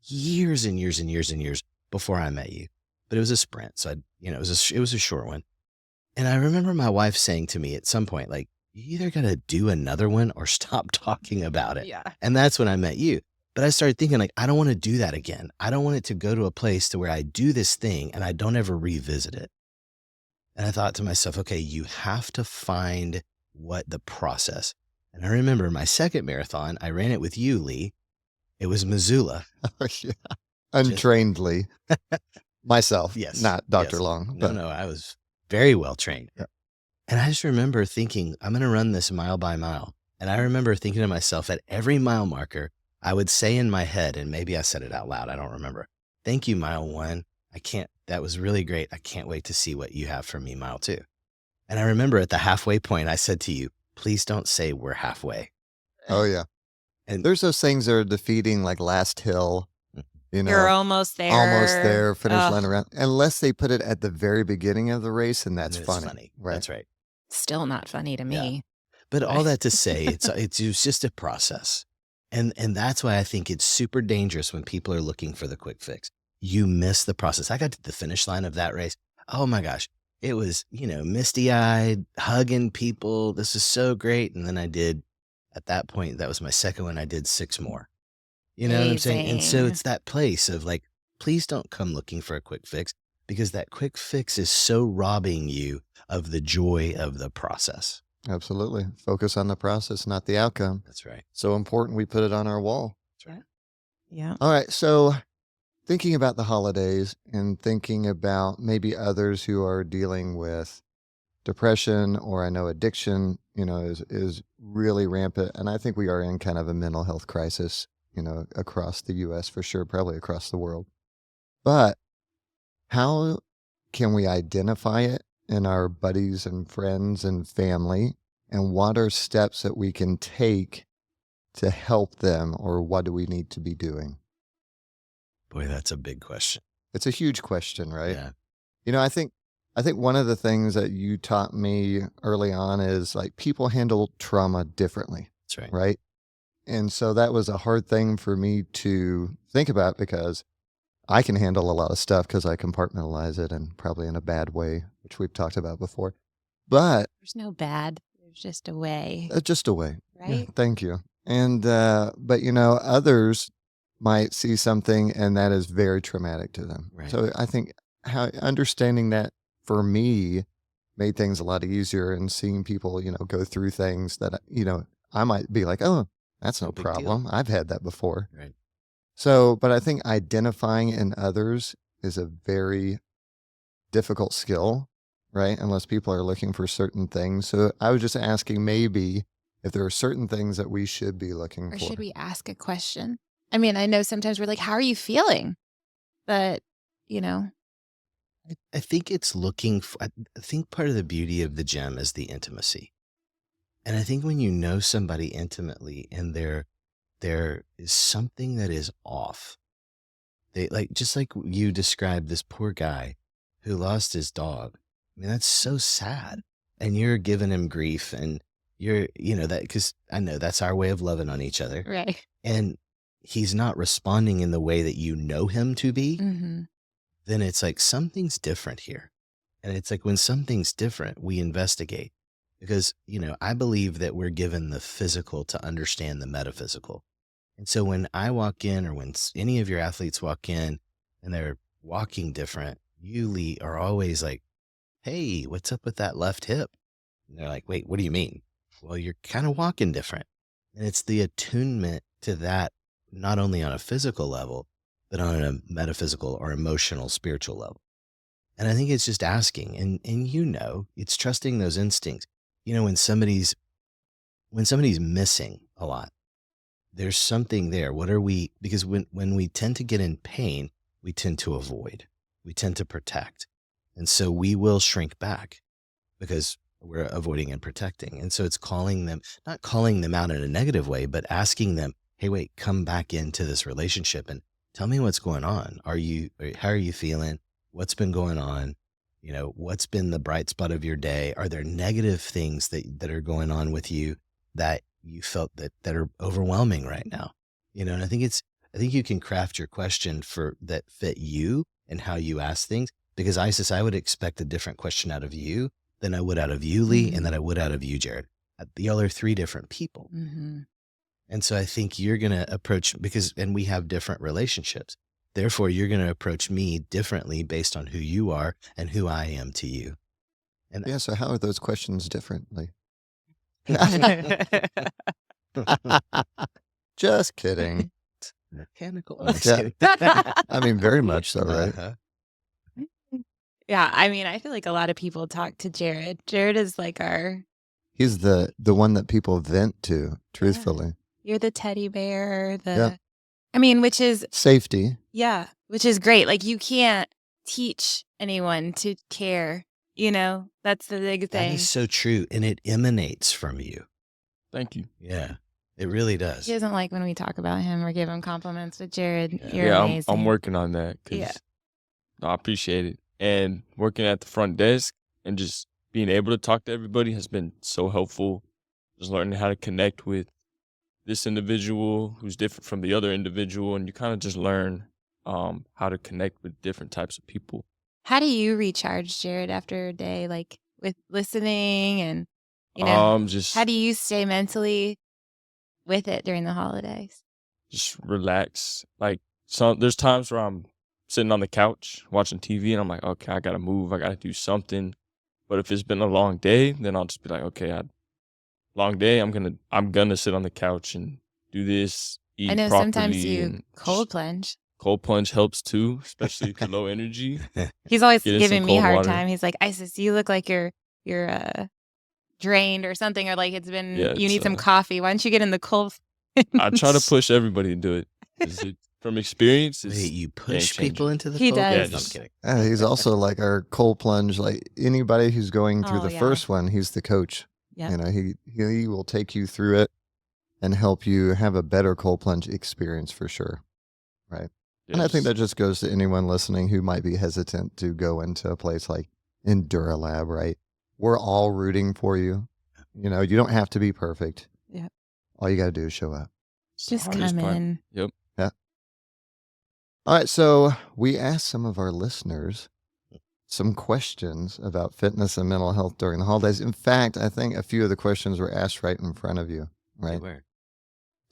[SPEAKER 1] years and years and years and years before I met you, but it was a sprint. So it was a short one. And I remember my wife saying to me at some point, like, you either got to do another one or stop talking about it.
[SPEAKER 3] Yeah.
[SPEAKER 1] And that's when I met you. But I started thinking, like, I don't want to do that again. I don't want it to go to a place to where I do this thing and I don't ever revisit it. And I thought to myself, okay, you have to find what the process. And I remember my second marathon, I ran it with you, Lee. It was Missoula.
[SPEAKER 2] Oh, yeah. Untrainedly. Myself.
[SPEAKER 1] Yes.
[SPEAKER 2] Not Dr.
[SPEAKER 1] Yes.
[SPEAKER 2] Long.
[SPEAKER 1] No, I was very well trained.
[SPEAKER 2] Yeah.
[SPEAKER 1] And I just remember thinking, I'm going to run this mile by mile. And I remember thinking to myself, at every mile marker, I would say in my head, and maybe I said it out loud, I don't remember. Thank you, mile 1. That was really great. I can't wait to see what you have for me, mile 2. And I remember at the halfway point, I said to you, please don't say we're halfway.
[SPEAKER 2] Oh, yeah.
[SPEAKER 1] And
[SPEAKER 2] there's those things that are defeating, like Last Hill,
[SPEAKER 3] You're almost there.
[SPEAKER 2] Finish line around. Unless they put it at the very beginning of the race, and that's
[SPEAKER 1] it's
[SPEAKER 2] funny. Right?
[SPEAKER 1] That's right.
[SPEAKER 3] Still not funny to me.
[SPEAKER 1] But all that to say, it's just a process. And that's why I think it's super dangerous when people are looking for the quick fix. You miss the process. I got to the finish line of that race. Oh my gosh. It was, misty-eyed, hugging people. This is so great. And then at that point, that was my second one. I did 6 more. You know what I'm saying? And so
[SPEAKER 3] Amazing.
[SPEAKER 1] it's that place of like, please don't come looking for a quick fix because that quick fix is so robbing you of the joy of the process.
[SPEAKER 2] Absolutely. Focus on the process, not the outcome.
[SPEAKER 1] That's right.
[SPEAKER 2] So important we put it on our wall.
[SPEAKER 1] That's right.
[SPEAKER 3] Yeah.
[SPEAKER 2] All right. So thinking about the holidays and thinking about maybe others who are dealing with depression, or I know addiction, is really rampant. And I think we are in kind of a mental health crisis, across the US for sure, probably across the world. But how can we identify it in our buddies and friends and family? And what are steps that we can take to help them, or what do we need to be doing?
[SPEAKER 1] Boy, that's a big question.
[SPEAKER 2] It's a huge question, right?
[SPEAKER 1] Yeah.
[SPEAKER 2] I think one of the things that you taught me early on is like people handle trauma differently,
[SPEAKER 1] That's right.
[SPEAKER 2] right? And so that was a hard thing for me to think about because I can handle a lot of stuff because I compartmentalize it, and probably in a bad way, which we've talked about before. But
[SPEAKER 3] There's no bad. There's just a way,
[SPEAKER 2] just a way. Yeah,
[SPEAKER 3] right?
[SPEAKER 2] thank you. And but others might see something and that is very traumatic to them.
[SPEAKER 1] Right.
[SPEAKER 2] So I think how understanding that for me made things a lot easier, and seeing people, go through things that I might be like, oh, that's
[SPEAKER 1] No
[SPEAKER 2] no
[SPEAKER 1] big deal.
[SPEAKER 2] problem. I've had that before.
[SPEAKER 1] Right.
[SPEAKER 2] So, but I think identifying in others is a very difficult skill, right? Unless people are looking for certain things. So I was just asking maybe if there are certain things that we should be looking
[SPEAKER 3] Or
[SPEAKER 2] for.
[SPEAKER 3] should we ask a question? I mean, I know sometimes we're like, how are you feeling? But,
[SPEAKER 1] I think it's looking for, I think part of the beauty of the gym is the intimacy. And I think when you know somebody intimately and there is something that is off, they like, just like you described this poor guy who lost his dog. I mean, that's so sad. And you're giving him grief, and that because I know that's our way of loving on each other.
[SPEAKER 3] right.
[SPEAKER 1] And he's not responding in the way that you know him to be,
[SPEAKER 3] Mm-hmm.
[SPEAKER 1] then it's like something's different here. And it's like when something's different, we investigate because, I believe that we're given the physical to understand the metaphysical. And so when I walk in, or when any of your athletes walk in and they're walking different, you are always like, hey, what's up with that left hip? And they're like, wait, what do you mean? Well, you're kind of walking different. And it's the attunement to that, not only on a physical level, but on a metaphysical or emotional, spiritual level. And I think it's just asking, and it's trusting those instincts. When somebody's missing a lot, there's something there. What are we? Because when we tend to get in pain, we tend to avoid, we tend to protect, and so we will shrink back because we're avoiding and protecting. And so it's not calling them out in a negative way, but asking them, hey, wait, come back into this relationship and tell me what's going on. How are you feeling? What's been going on? What's been the bright spot of your day? Are there negative things that are going on with you that you felt that are overwhelming right now? And I think you can craft your question for that fit you and how you ask things, because I would expect a different question out of you than I would out of you, Lee, and that I would out of you, Jarod. Y'all are three different people.
[SPEAKER 3] Mm-hmm.
[SPEAKER 1] And so I think you're going to approach, and we have different relationships. Therefore, you're going to approach me differently based on who you are and who I am to you. And
[SPEAKER 2] Yeah. So how are those questions differently? Just kidding.
[SPEAKER 1] mechanical.
[SPEAKER 2] Yeah. I mean, very much so, right?
[SPEAKER 1] Uh-huh.
[SPEAKER 3] Yeah, I mean, I feel like a lot of people talk to Jarod. Jarod is like
[SPEAKER 2] He's the one that people vent to, truthfully.
[SPEAKER 3] you're the teddy bear,
[SPEAKER 2] Yep.
[SPEAKER 3] I mean, which is,
[SPEAKER 2] Safety.
[SPEAKER 3] which is great. Like, you can't teach anyone to care, that's the big
[SPEAKER 1] That
[SPEAKER 3] thing.
[SPEAKER 1] is so true. And it emanates from you.
[SPEAKER 4] Thank you.
[SPEAKER 1] Yeah, it really does.
[SPEAKER 3] He doesn't like when we talk about him or give him compliments, but Jarod,
[SPEAKER 1] Yeah.
[SPEAKER 3] you're
[SPEAKER 4] Yeah,
[SPEAKER 3] amazing.
[SPEAKER 4] I'm working on that because
[SPEAKER 3] Yeah.
[SPEAKER 4] I appreciate it. And working at the front desk and just being able to talk to everybody has been so helpful. Just learning how to connect with this individual who's different from the other individual, and you kind of just learn how to connect with different types of people.
[SPEAKER 3] How do you recharge, Jarod, after a day, like with listening and,
[SPEAKER 4] Just
[SPEAKER 3] how do you stay mentally with it during the holidays?
[SPEAKER 4] just relax. Like there's times where I'm sitting on the couch watching TV and I'm like, okay, I gotta move, I gotta do something. But if it's been a long day, then I'll just be like, okay, long day, I'm gonna sit on the couch and do this,
[SPEAKER 3] I
[SPEAKER 4] eat
[SPEAKER 3] know sometimes
[SPEAKER 4] properly,
[SPEAKER 3] you
[SPEAKER 4] and
[SPEAKER 3] cold plunge.
[SPEAKER 4] cold plunge helps too, especially if you're low energy.
[SPEAKER 3] He's always
[SPEAKER 4] Get in some
[SPEAKER 3] giving me a
[SPEAKER 4] cold
[SPEAKER 3] hard
[SPEAKER 4] water.
[SPEAKER 3] time. He's like, Isis, you look like you're drained or something, or like
[SPEAKER 4] Yeah,
[SPEAKER 3] you need some coffee. Why don't you get in the cold
[SPEAKER 4] I try to
[SPEAKER 3] plunge?"
[SPEAKER 4] push everybody to do it. From experience,
[SPEAKER 1] Wait,
[SPEAKER 4] it's
[SPEAKER 1] you
[SPEAKER 4] game
[SPEAKER 1] push people
[SPEAKER 4] changer.
[SPEAKER 1] into the
[SPEAKER 3] He
[SPEAKER 1] cold
[SPEAKER 4] Yeah,
[SPEAKER 3] does.
[SPEAKER 1] plunge? No, I'm
[SPEAKER 4] just
[SPEAKER 1] kidding.
[SPEAKER 2] He's also like our cold plunge. Like anybody who's going through
[SPEAKER 3] Oh,
[SPEAKER 2] the
[SPEAKER 3] yeah.
[SPEAKER 2] first one, he's the coach.
[SPEAKER 3] Yep.
[SPEAKER 2] You know, he will take you through it and help you have a better cold plunge experience for sure. Right.
[SPEAKER 4] yeah,
[SPEAKER 2] And I think
[SPEAKER 4] just
[SPEAKER 2] that just goes to anyone listening who might be hesitant to go into a place like enduraLAB, right? We're all rooting for you. You know, you don't have to be perfect.
[SPEAKER 3] Yeah.
[SPEAKER 2] All you got to do is show up.
[SPEAKER 4] it's the
[SPEAKER 3] Just
[SPEAKER 4] hardest
[SPEAKER 3] come
[SPEAKER 4] part.
[SPEAKER 3] in.
[SPEAKER 4] Yep.
[SPEAKER 2] Yeah. All right. So we asked some of our listeners some questions about fitness and mental health during the holidays. In fact, I think a few of the questions were asked right in front of you,
[SPEAKER 1] They
[SPEAKER 2] right?
[SPEAKER 1] were.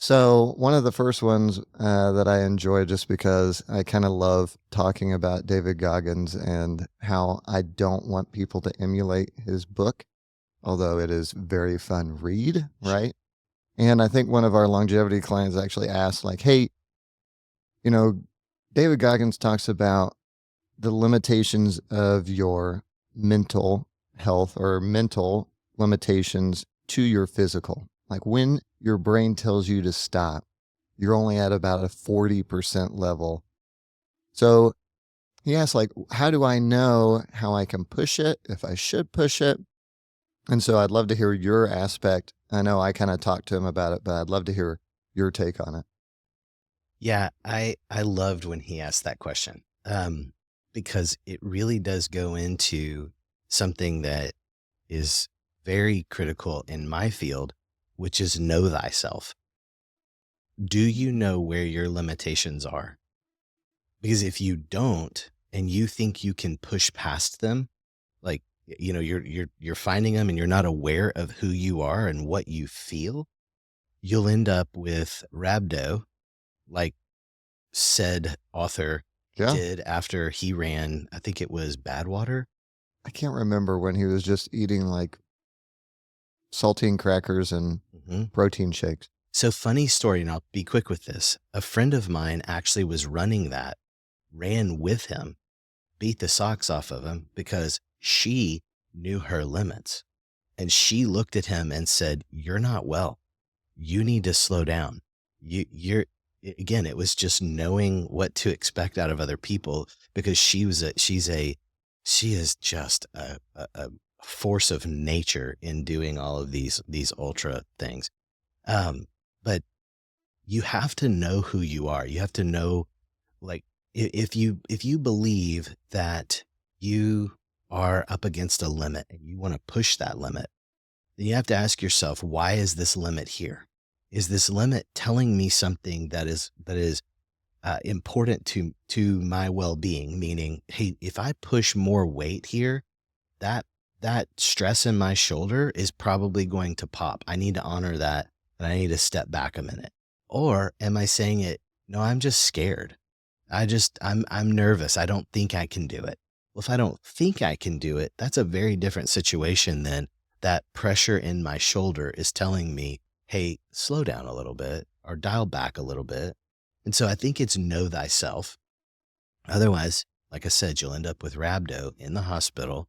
[SPEAKER 2] So one of the first ones that I enjoy just because I kind of love talking about David Goggins and how I don't want people to emulate his book, although it is very fun read, right? And I think one of our longevity clients actually asked like, hey, you know, David Goggins talks about the limitations of your mental health or mental limitations to your physical. Like when your brain tells you to stop, you're only at about a 40% level. So he asked, like, how do I know how I can push it, if I should push it? And so I'd love to hear your aspect. I know I kind of talked to him about it, but I'd love to hear your take on it.
[SPEAKER 1] Yeah, I loved when he asked that question, because it really does go into something that is very critical in my field, which is know thyself. Do you know where your limitations are? Because if you don't, and you think you can push past them, like, you know, you're finding them and you're not aware of who you are and what you feel, you'll end up with rhabdo, like said author
[SPEAKER 2] Yeah.
[SPEAKER 1] did after he ran, I think it was Badwater.
[SPEAKER 2] I can't remember when he was just eating like saltine crackers and protein shakes.
[SPEAKER 1] So funny story, and I'll be quick with this. A friend of mine actually was running that, ran with him, beat the socks off of him because she knew her limits. And she looked at him and said, "You're not well. You need to slow down." You're again, it was just knowing what to expect out of other people because she is just a force of nature in doing all of these ultra things. But you have to know who you are. You have to know, like, if you believe that you are up against a limit and you want to push that limit, then you have to ask yourself, why is this limit here? Is this limit telling me something that is important to my well-being? Meaning, hey, if I push more weight here, that stress in my shoulder is probably going to pop. I need to honor that, and I need to step back a minute. Or am I saying it? No, I'm just scared. I'm nervous. I don't think I can do it. Well, if I don't think I can do it, that's a very different situation than that pressure in my shoulder is telling me, hey, slow down a little bit or dial back a little bit. And so I think it's know thyself. Otherwise, like I said, you'll end up with rhabdo in the hospital.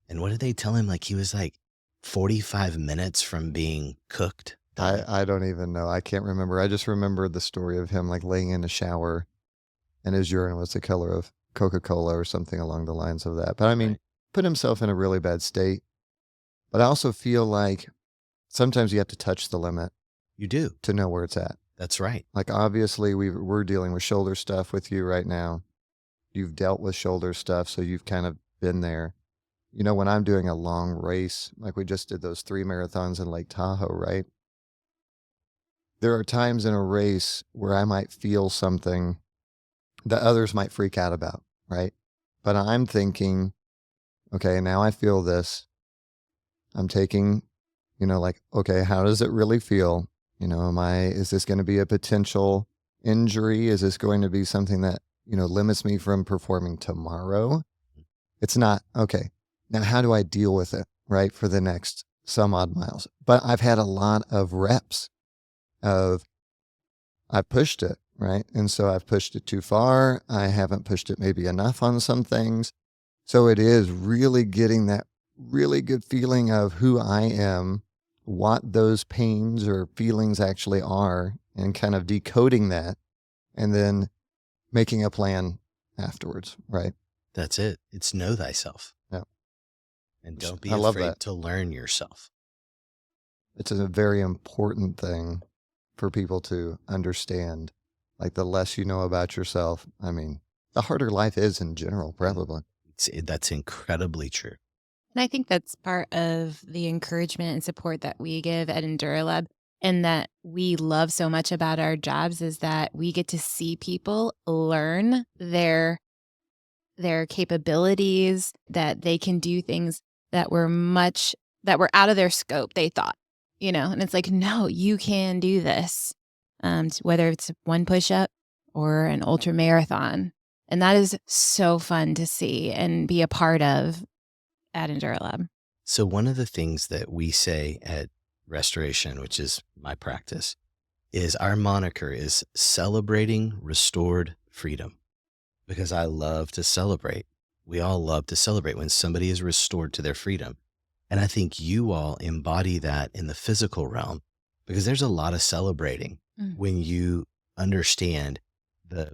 [SPEAKER 1] And what did they tell him? Like he was like 45 minutes from being cooked.
[SPEAKER 2] I don't even know. I can't remember. I just remember the story of him like laying in a shower and his urine was the color of Coca-Cola or something along the lines of that. But I mean,
[SPEAKER 1] Right.
[SPEAKER 2] put himself in a really bad state. But I also feel like sometimes you have to touch the limit
[SPEAKER 1] You do.
[SPEAKER 2] to know where it's at.
[SPEAKER 1] That's right.
[SPEAKER 2] Like obviously we're dealing with shoulder stuff with you right now. You've dealt with shoulder stuff, so you've kind of been there. You know, when I'm doing a long race, like we just did those 3 marathons in Lake Tahoe, right? There are times in a race where I might feel something that others might freak out about, right? But I'm thinking, okay, now I feel this. I'm taking, you know, like, okay, how does it really feel? You know, is this going to be a potential injury? Is this going to be something that, limits me from performing tomorrow? It's not. Okay. Now, how do I deal with it, right, for the next some odd miles? But I've had a lot of reps of I've pushed it, right? And so I've pushed it too far. I haven't pushed it maybe enough on some things. So it is really getting that really good feeling of who I am, what those pains or feelings actually are, and kind of decoding that and then making a plan afterwards, right?
[SPEAKER 1] That's it. It's know thyself.
[SPEAKER 2] Yeah.
[SPEAKER 1] And don't be
[SPEAKER 2] I love
[SPEAKER 1] afraid
[SPEAKER 2] that.
[SPEAKER 1] to learn yourself.
[SPEAKER 2] It's a very important thing for people to understand. Like the less you know about yourself, I mean, the harder life is in general, probably.
[SPEAKER 1] That's incredibly true.
[SPEAKER 3] And I think that's part of the encouragement and support that we give at enduraLAB, and that we love so much about our jobs, is that we get to see people learn their capabilities, that they can do things that were out of their scope, they thought, and it's like, no, you can do this. Whether it's one push-up or an ultra marathon. And that is so fun to see and be a part of at enduraLAB.
[SPEAKER 1] So one of the things that we say at Restoration, which is my practice, is our moniker is celebrating restored freedom, because I love to celebrate. We all love to celebrate when somebody is restored to their freedom. And I think you all embody that in the physical realm, because there's a lot of celebrating when you understand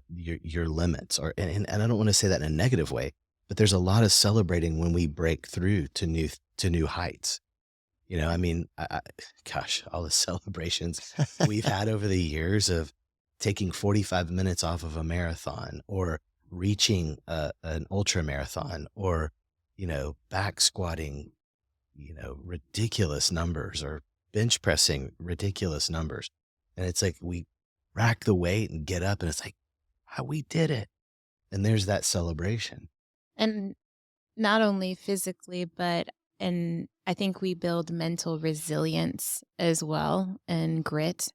[SPEAKER 1] your limits, and I don't want to say that in a negative way, but there's a lot of celebrating when we break through to new heights. I mean, gosh, all the celebrations we've had over the years of taking 45 minutes off of a marathon, or reaching an ultra marathon, or, back squatting, ridiculous numbers, or bench pressing ridiculous numbers. And it's like we rack the weight and get up and it's like, we did it. And there's that celebration.
[SPEAKER 3] And not only physically, and I think we build mental resilience as well, and grit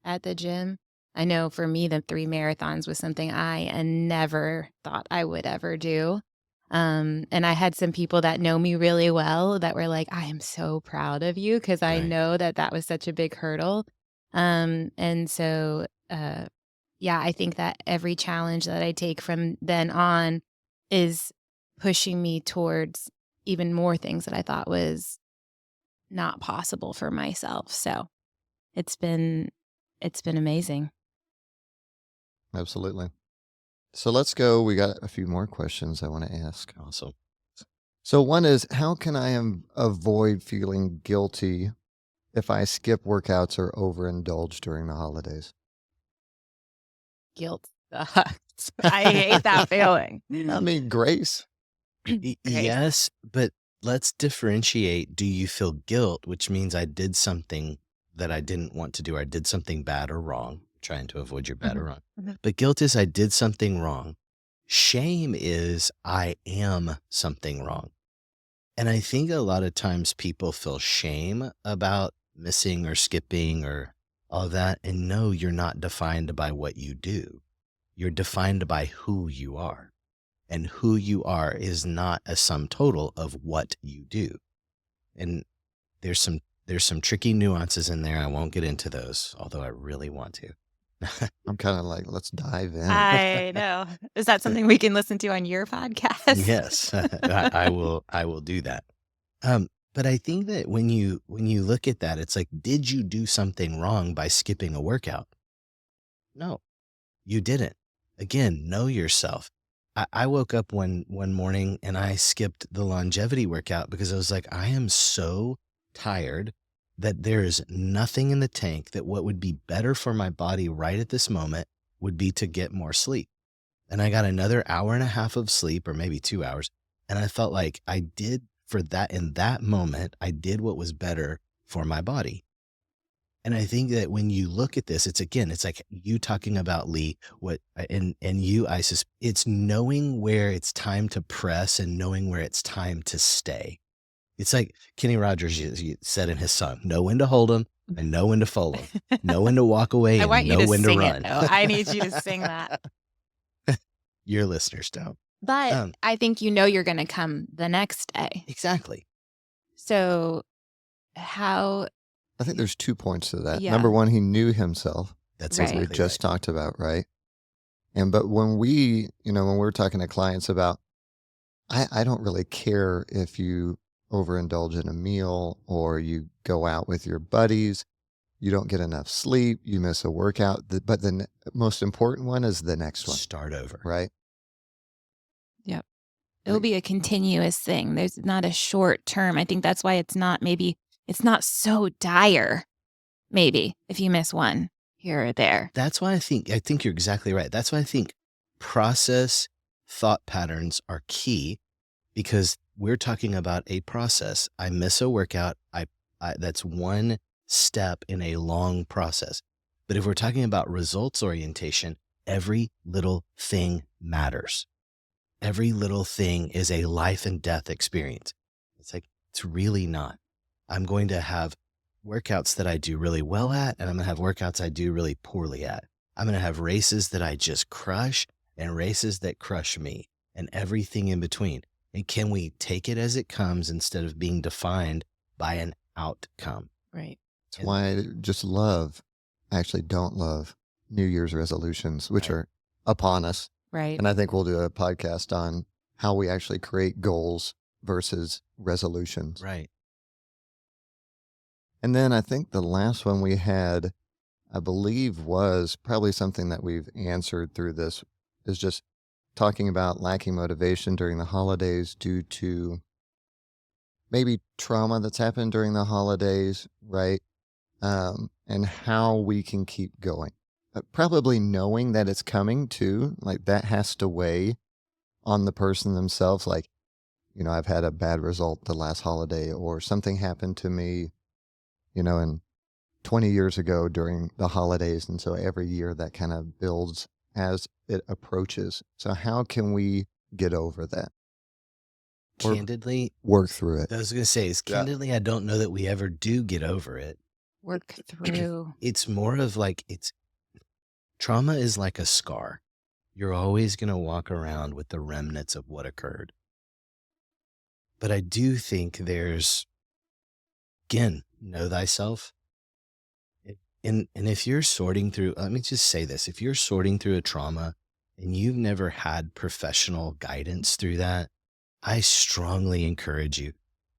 [SPEAKER 3] at the gym. I know for me, the 3 marathons was something I never thought I would ever do. And I had some people that know me really well that were like, I am so proud of you, because I
[SPEAKER 1] Right.
[SPEAKER 3] know that was such a big hurdle. And so, yeah, I think that every challenge that I take from then on is pushing me towards even more things that I thought was not possible for myself. So it's been amazing.
[SPEAKER 2] Absolutely. So let's go. We got a few more questions I want to ask.
[SPEAKER 1] Also,
[SPEAKER 2] So one is, how can I avoid feeling guilty if I skip workouts or overindulge during the holidays?
[SPEAKER 3] Guilt sucks. I hate that feeling.
[SPEAKER 2] I mean, grace.
[SPEAKER 1] Yes, but let's differentiate. Do you feel guilt, which means I did something that I didn't want to do, or I did something bad or wrong, trying to avoid your bad or wrong. But guilt is I did something wrong. Shame is I am something wrong. And I think a lot of times people feel shame about missing or skipping or all of that. And no, you're not defined by what you do. You're defined by who you are. And who you are is not a sum total of what you do. And there's some tricky nuances in there. I won't get into those, although I really want to.
[SPEAKER 2] I'm kind of like, let's dive in.
[SPEAKER 3] I know. Is that something we can listen to on your podcast?
[SPEAKER 1] Yes, I will do that. But I think that when you look at that, it's like, did you do something wrong by skipping a workout? No, you didn't. Again, know yourself. I woke up one morning and I skipped the longevity workout because I was like, I am so tired that there is nothing in the tank, that what would be better for my body right at this moment would be to get more sleep. And I got another hour and a half of sleep, or maybe 2 hours. And I felt like I did, for that, in that moment, I did what was better for my body. And I think that when you look at this, it's like you talking about, Lee, and you, Isis, it's knowing where it's time to press and knowing where it's time to stay. It's like Kenny Rogers said in his song, know when to hold them and know when to follow, know when to walk away,
[SPEAKER 3] I
[SPEAKER 1] and
[SPEAKER 3] want you
[SPEAKER 1] know
[SPEAKER 3] to
[SPEAKER 1] when to
[SPEAKER 3] sing
[SPEAKER 1] run.
[SPEAKER 3] it though. I need you to sing that.
[SPEAKER 1] Your listeners don't.
[SPEAKER 3] But I think you're going to come the next day.
[SPEAKER 1] Exactly.
[SPEAKER 3] So how?
[SPEAKER 2] I think there's 2 points to that.
[SPEAKER 3] Yeah.
[SPEAKER 2] Number one, he knew himself.
[SPEAKER 1] That's
[SPEAKER 3] Right.
[SPEAKER 2] What we
[SPEAKER 1] exactly
[SPEAKER 2] just
[SPEAKER 1] right.
[SPEAKER 2] talked about, right? But when when we're talking to clients about, I don't really care if you overindulge in a meal or you go out with your buddies, you don't get enough sleep, you miss a workout. But the most important one is the next one,
[SPEAKER 1] Start over.
[SPEAKER 2] right?
[SPEAKER 3] Yep. It'll be a continuous thing. There's not a short term. I think that's why it's not so dire, maybe, if you miss one here or there.
[SPEAKER 1] That's why I think you're exactly right. That's why I think process thought patterns are key, because we're talking about a process. I miss a workout. That's one step in a long process. But if we're talking about results orientation, every little thing matters. Every little thing is a life and death experience. It's really not. I'm going to have workouts that I do really well at, and I'm going to have workouts I do really poorly at. I'm going to have races that I just crush and races that crush me, and everything in between. And can we take it as it comes instead of being defined by an outcome?
[SPEAKER 3] Right.
[SPEAKER 2] That's why I just don't love New Year's resolutions, which
[SPEAKER 1] Right.
[SPEAKER 2] are upon us.
[SPEAKER 3] Right.
[SPEAKER 2] And I think we'll do a podcast on how we actually create goals versus resolutions.
[SPEAKER 1] Right.
[SPEAKER 2] And then I think the last one we had, I believe, was probably something that we've answered through this, is just talking about lacking motivation during the holidays due to maybe trauma that's happened during the holidays, right? And how we can keep going. Probably knowing that it's coming too, like that has to weigh on the person themselves. Like, I've had a bad result the last holiday, or something happened to me, and 20 years ago during the holidays. And so every year that kind of builds as it approaches. So how can we get over that? Or
[SPEAKER 1] Candidly,
[SPEAKER 2] work through it?
[SPEAKER 1] I was going to say, candidly, I don't know that we ever do get over it.
[SPEAKER 3] Work through.
[SPEAKER 1] It's more of trauma is like a scar. You're always going to walk around with the remnants of what occurred. But I do think there's, again, know thyself. And if you're sorting through, let me just say this, if you're sorting through a trauma and you've never had professional guidance through that, I strongly encourage you,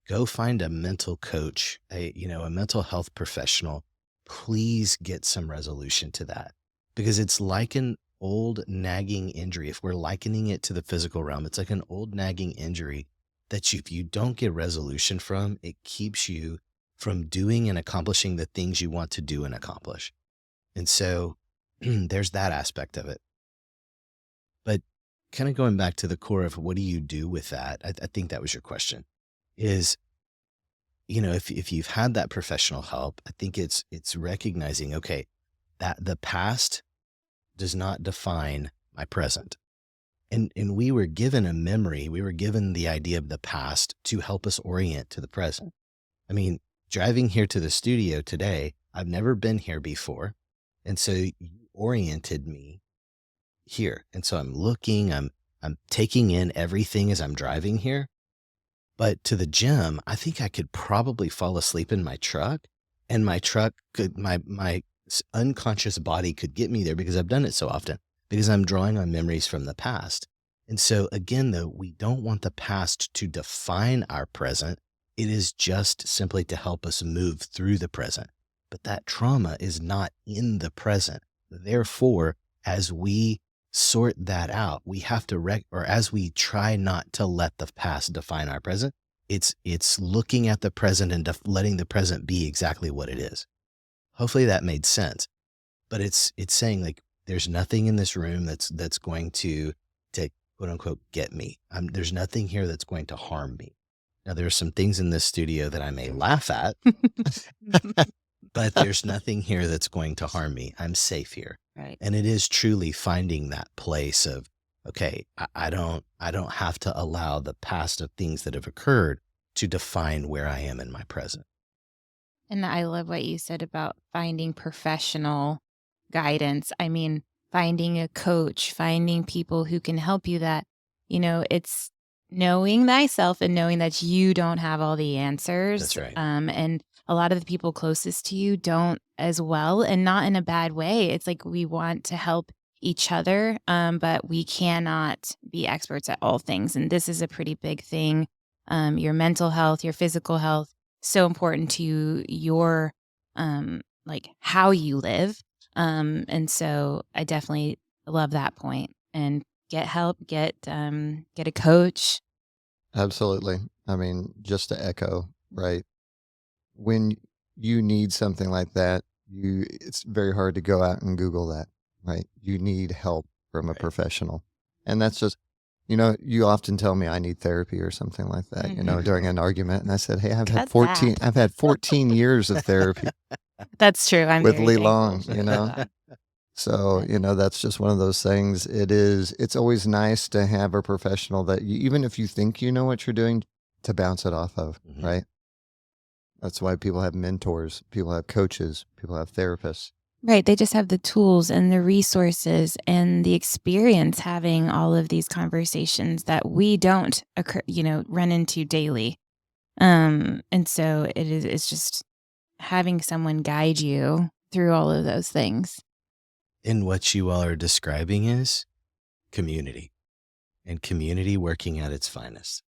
[SPEAKER 1] go find a mental coach, a mental health professional. Please get some resolution to that, because it's like an old nagging injury. If we're likening it to the physical realm, it's like an old nagging injury that if you don't get resolution from, it keeps you from doing and accomplishing the things you want to do and accomplish. And so there's that aspect of it. But kind of going back to the core of what do you do with that? I think that was your question, is, if you've had that professional help, I think it's recognizing, okay, that the past does not define my present. And we were given a memory, we were given the idea of the past to help us orient to the present. I mean, driving here to the studio today, I've never been here before. And so you oriented me here. And so I'm looking, I'm taking in everything as I'm driving here. But to the gym, I think I could probably fall asleep in my truck, and my truck could, my unconscious body could get me there because I've done it so often, because I'm drawing on memories from the past. And so again, though, we don't want the past to define our present. It is just simply to help us move through the present. But that trauma is not in the present. Therefore, as we sort that out, we have to or as we try not to let the past define our present, it's looking at the present and letting the present be exactly what it is. Hopefully that made sense. But it's saying, like, there's nothing in this room that's going to quote unquote get me. There's nothing here that's going to harm me. Now, there are some things in this studio that I may laugh at, but there's nothing here that's going to harm me. I'm safe here.
[SPEAKER 3] Right.
[SPEAKER 1] And it is truly finding that place of, okay, I don't have to allow the past of things that have occurred to define where I am in my present.
[SPEAKER 3] And I love what you said about finding professional guidance. I mean, finding a coach, finding people who can help you that, it's knowing thyself and knowing that you don't have all the answers.
[SPEAKER 1] That's right.
[SPEAKER 3] And a lot of the people closest to you don't as well, and not in a bad way. It's like we want to help each other, but we cannot be experts at all things. And this is a pretty big thing. Your mental health, your physical health, so important to your like how you live. And so I definitely love that point. And get help, get a coach.
[SPEAKER 2] Absolutely. I mean, just to echo, right? When you need something like that, it's very hard to go out and Google that, right? You need help from a
[SPEAKER 1] Right.
[SPEAKER 2] professional. And that's just, you often tell me I need therapy or something like that, during an argument. And I said, hey,
[SPEAKER 3] Cut that.
[SPEAKER 2] I've had 14 years of therapy
[SPEAKER 3] That's true. I'm
[SPEAKER 2] with
[SPEAKER 3] very
[SPEAKER 2] Lee
[SPEAKER 3] thankful
[SPEAKER 2] Long,
[SPEAKER 3] for that.
[SPEAKER 2] So, that's just one of those things. It's always nice to have a professional that even if you think you know what you're doing, to bounce it off of,
[SPEAKER 1] Mhm.
[SPEAKER 2] right? That's why people have mentors, people have coaches, people have therapists.
[SPEAKER 3] Right. They just have the tools and the resources and the experience having all of these conversations that we don't run into daily. And so it's just having someone guide you through all of those things.
[SPEAKER 1] And what you all are describing is community, and community working at its finest.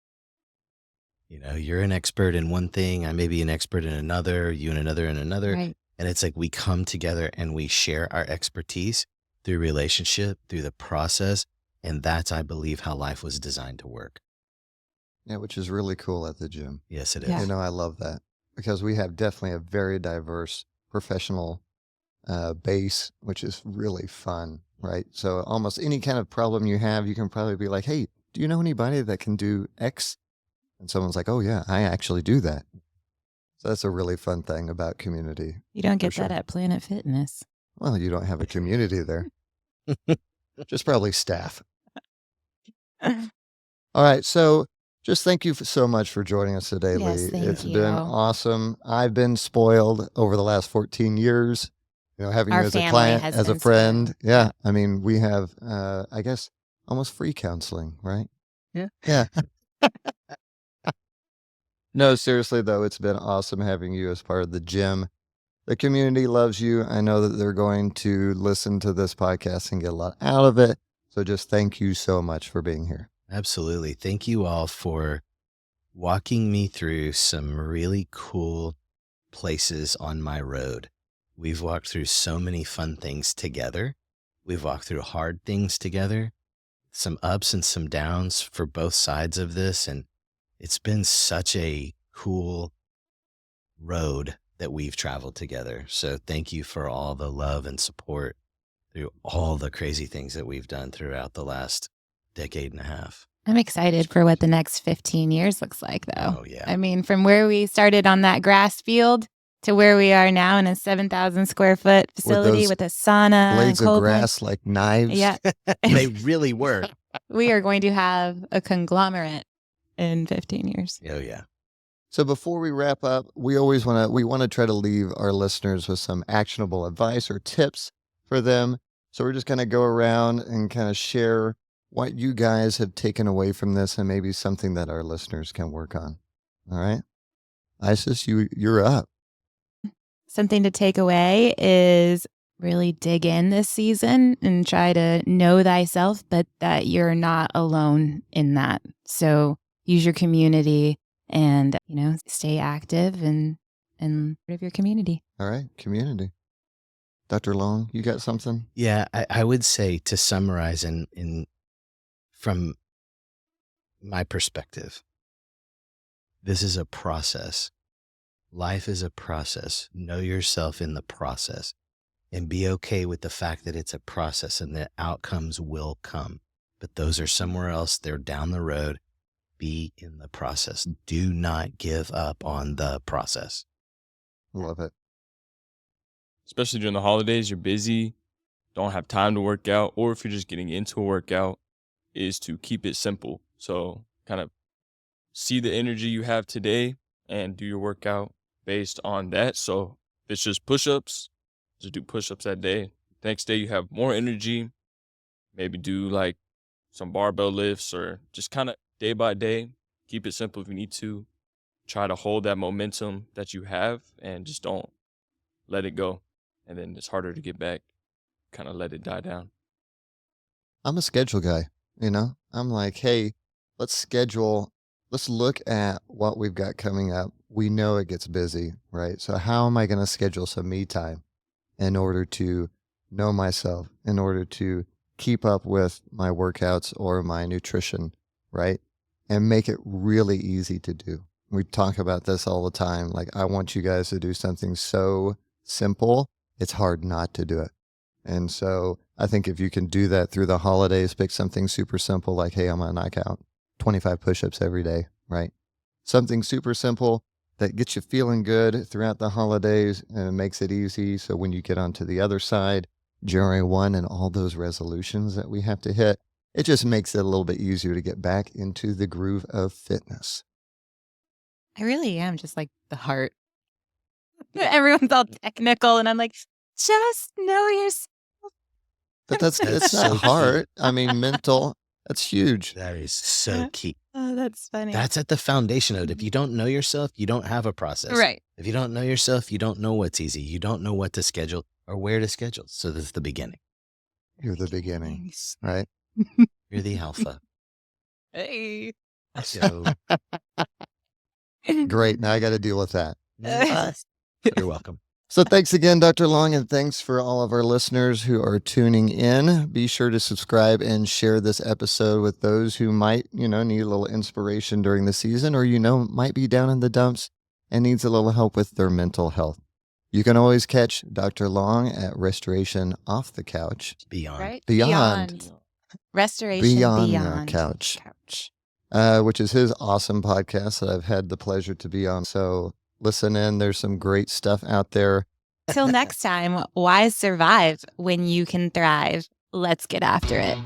[SPEAKER 1] You're an expert in one thing, I may be an expert in another, you in another and another.
[SPEAKER 3] Right.
[SPEAKER 1] And it's like we come together and we share our expertise through relationship, through the process. And that's, I believe, how life was designed to work.
[SPEAKER 2] Yeah, which is really cool at the gym.
[SPEAKER 1] Yes, it is.
[SPEAKER 3] Yeah.
[SPEAKER 2] I love that because we have definitely a very diverse professional base, which is really fun, right? So almost any kind of problem you have, you can probably be like, hey, do you know anybody that can do X? And someone's like, oh, yeah, I actually do that. So that's a really fun thing about community.
[SPEAKER 3] You don't get
[SPEAKER 2] For
[SPEAKER 3] that
[SPEAKER 2] sure.
[SPEAKER 3] at Planet Fitness.
[SPEAKER 2] Well, you don't have a community there, just probably staff. All right. So just thank you so much for joining us today,
[SPEAKER 3] Yes,
[SPEAKER 2] Lee.
[SPEAKER 3] thank
[SPEAKER 2] It's been
[SPEAKER 3] you.
[SPEAKER 2] awesome. I've been spoiled over the last 14 years, having
[SPEAKER 3] Our
[SPEAKER 2] you as a
[SPEAKER 3] family
[SPEAKER 2] client,
[SPEAKER 3] has
[SPEAKER 2] as a
[SPEAKER 3] been
[SPEAKER 2] friend.
[SPEAKER 3] spoiled.
[SPEAKER 2] Yeah. I mean, we have, I guess, almost free counseling, right?
[SPEAKER 1] Yeah.
[SPEAKER 2] Yeah. No, seriously, though, it's been awesome having you as part of the gym. The community loves you. I know that they're going to listen to this podcast and get a lot out of it. So just thank you so much for being here.
[SPEAKER 1] Absolutely. Thank you all for walking me through some really cool places on my road. We've walked through so many fun things together. We've walked through hard things together, some ups and some downs for both sides of this. And it's been such a cool road that we've traveled together. So thank you for all the love and support through all the crazy things that we've done throughout the last decade and a half.
[SPEAKER 3] I'm excited for what the next 15 years looks like, though.
[SPEAKER 1] Oh, yeah.
[SPEAKER 3] I mean, from where we started on that grass field to where we are now in a 7,000 square foot facility
[SPEAKER 2] those
[SPEAKER 3] with a sauna and
[SPEAKER 2] Blades of
[SPEAKER 3] cold plunge.
[SPEAKER 2] grass like knives.
[SPEAKER 3] Yeah.
[SPEAKER 1] They really were.
[SPEAKER 3] We are going to have a conglomerate in 15 years.
[SPEAKER 1] Oh, yeah.
[SPEAKER 2] So before we wrap up, we want to try to leave our listeners with some actionable advice or tips for them. So we're just going to go around and kind of share what you guys have taken away from this and maybe something that our listeners can work on. All right. Isis, you're up.
[SPEAKER 3] Something to take away is really dig in this season and try to know thyself, but that you're not alone in that. So use your community and, stay active and part of your community.
[SPEAKER 2] All right. Community. Dr. Long, you got something?
[SPEAKER 1] Yeah, I would say, to summarize from my perspective, this is a process. Life is a process. Know yourself in the process and be okay with the fact that it's a process and that outcomes will come. But those are somewhere else. They're down the road. Be in the process. Do not give up on the process.
[SPEAKER 2] Love it.
[SPEAKER 4] Especially during the holidays, you're busy, don't have time to work out, or if you're just getting into a workout, is to keep it simple. So kind of see the energy you have today and do your workout based on that. So if it's just push-ups, just do push-ups that day. Next day you have more energy, maybe do like some barbell lifts or just kind of day by day. Keep it simple if you need to. Try to hold that momentum that you have and just don't let it go. And then it's harder to get back, kind of let it die down.
[SPEAKER 2] I'm a schedule guy, you know? I'm like, hey, let's schedule, let's look at what we've got coming up. We know it gets busy, right? So how am I going to schedule some me time in order to know myself, in order to keep up with my workouts or my nutrition, right? And make it really easy to do. We talk about this all the time. Like, I want you guys to do something so simple, it's hard not to do it. And so I think if you can do that through the holidays, pick something super simple like, hey, I'm going to knock out 25 push-ups every day, right? Something super simple that gets you feeling good throughout the holidays and makes it easy. So when you get onto the other side, January 1 and all those resolutions that we have to hit, it just makes it a little bit easier to get back into the groove of fitness.
[SPEAKER 3] I really am just like the heart. Everyone's all technical, and I'm like, just know yourself.
[SPEAKER 2] But it's
[SPEAKER 1] That's
[SPEAKER 2] not
[SPEAKER 1] so
[SPEAKER 2] hard.
[SPEAKER 1] key.
[SPEAKER 2] I mean, mental, that's huge.
[SPEAKER 1] That is so key.
[SPEAKER 3] Oh, that's funny.
[SPEAKER 1] That's at the foundation of it. If you don't know yourself, you don't have a process.
[SPEAKER 3] right.
[SPEAKER 1] If you don't know yourself, you don't know what's easy. You don't know what to schedule or where to schedule. So that's the beginning.
[SPEAKER 2] You're the beginning, right?
[SPEAKER 1] You're the alpha.
[SPEAKER 3] Hey.
[SPEAKER 1] So
[SPEAKER 2] Great. Now I got to deal with that.
[SPEAKER 1] you're welcome.
[SPEAKER 2] So thanks again, Dr. Long, and thanks for all of our listeners who are tuning in. Be sure to subscribe and share this episode with those who might, need a little inspiration during the season or, might be down in the dumps and needs a little help with their mental health. You can always catch Dr. Long at Restoration Off the Couch.
[SPEAKER 1] Beyond.
[SPEAKER 3] Right?
[SPEAKER 2] Beyond.
[SPEAKER 3] Restoration
[SPEAKER 2] Beyond
[SPEAKER 3] beyond
[SPEAKER 2] the Couch.
[SPEAKER 3] couch.
[SPEAKER 2] Which is his awesome podcast that I've had the pleasure to be on. So listen in. There's some great stuff out there.
[SPEAKER 3] Till next time, why survive when you can thrive? Let's get after it.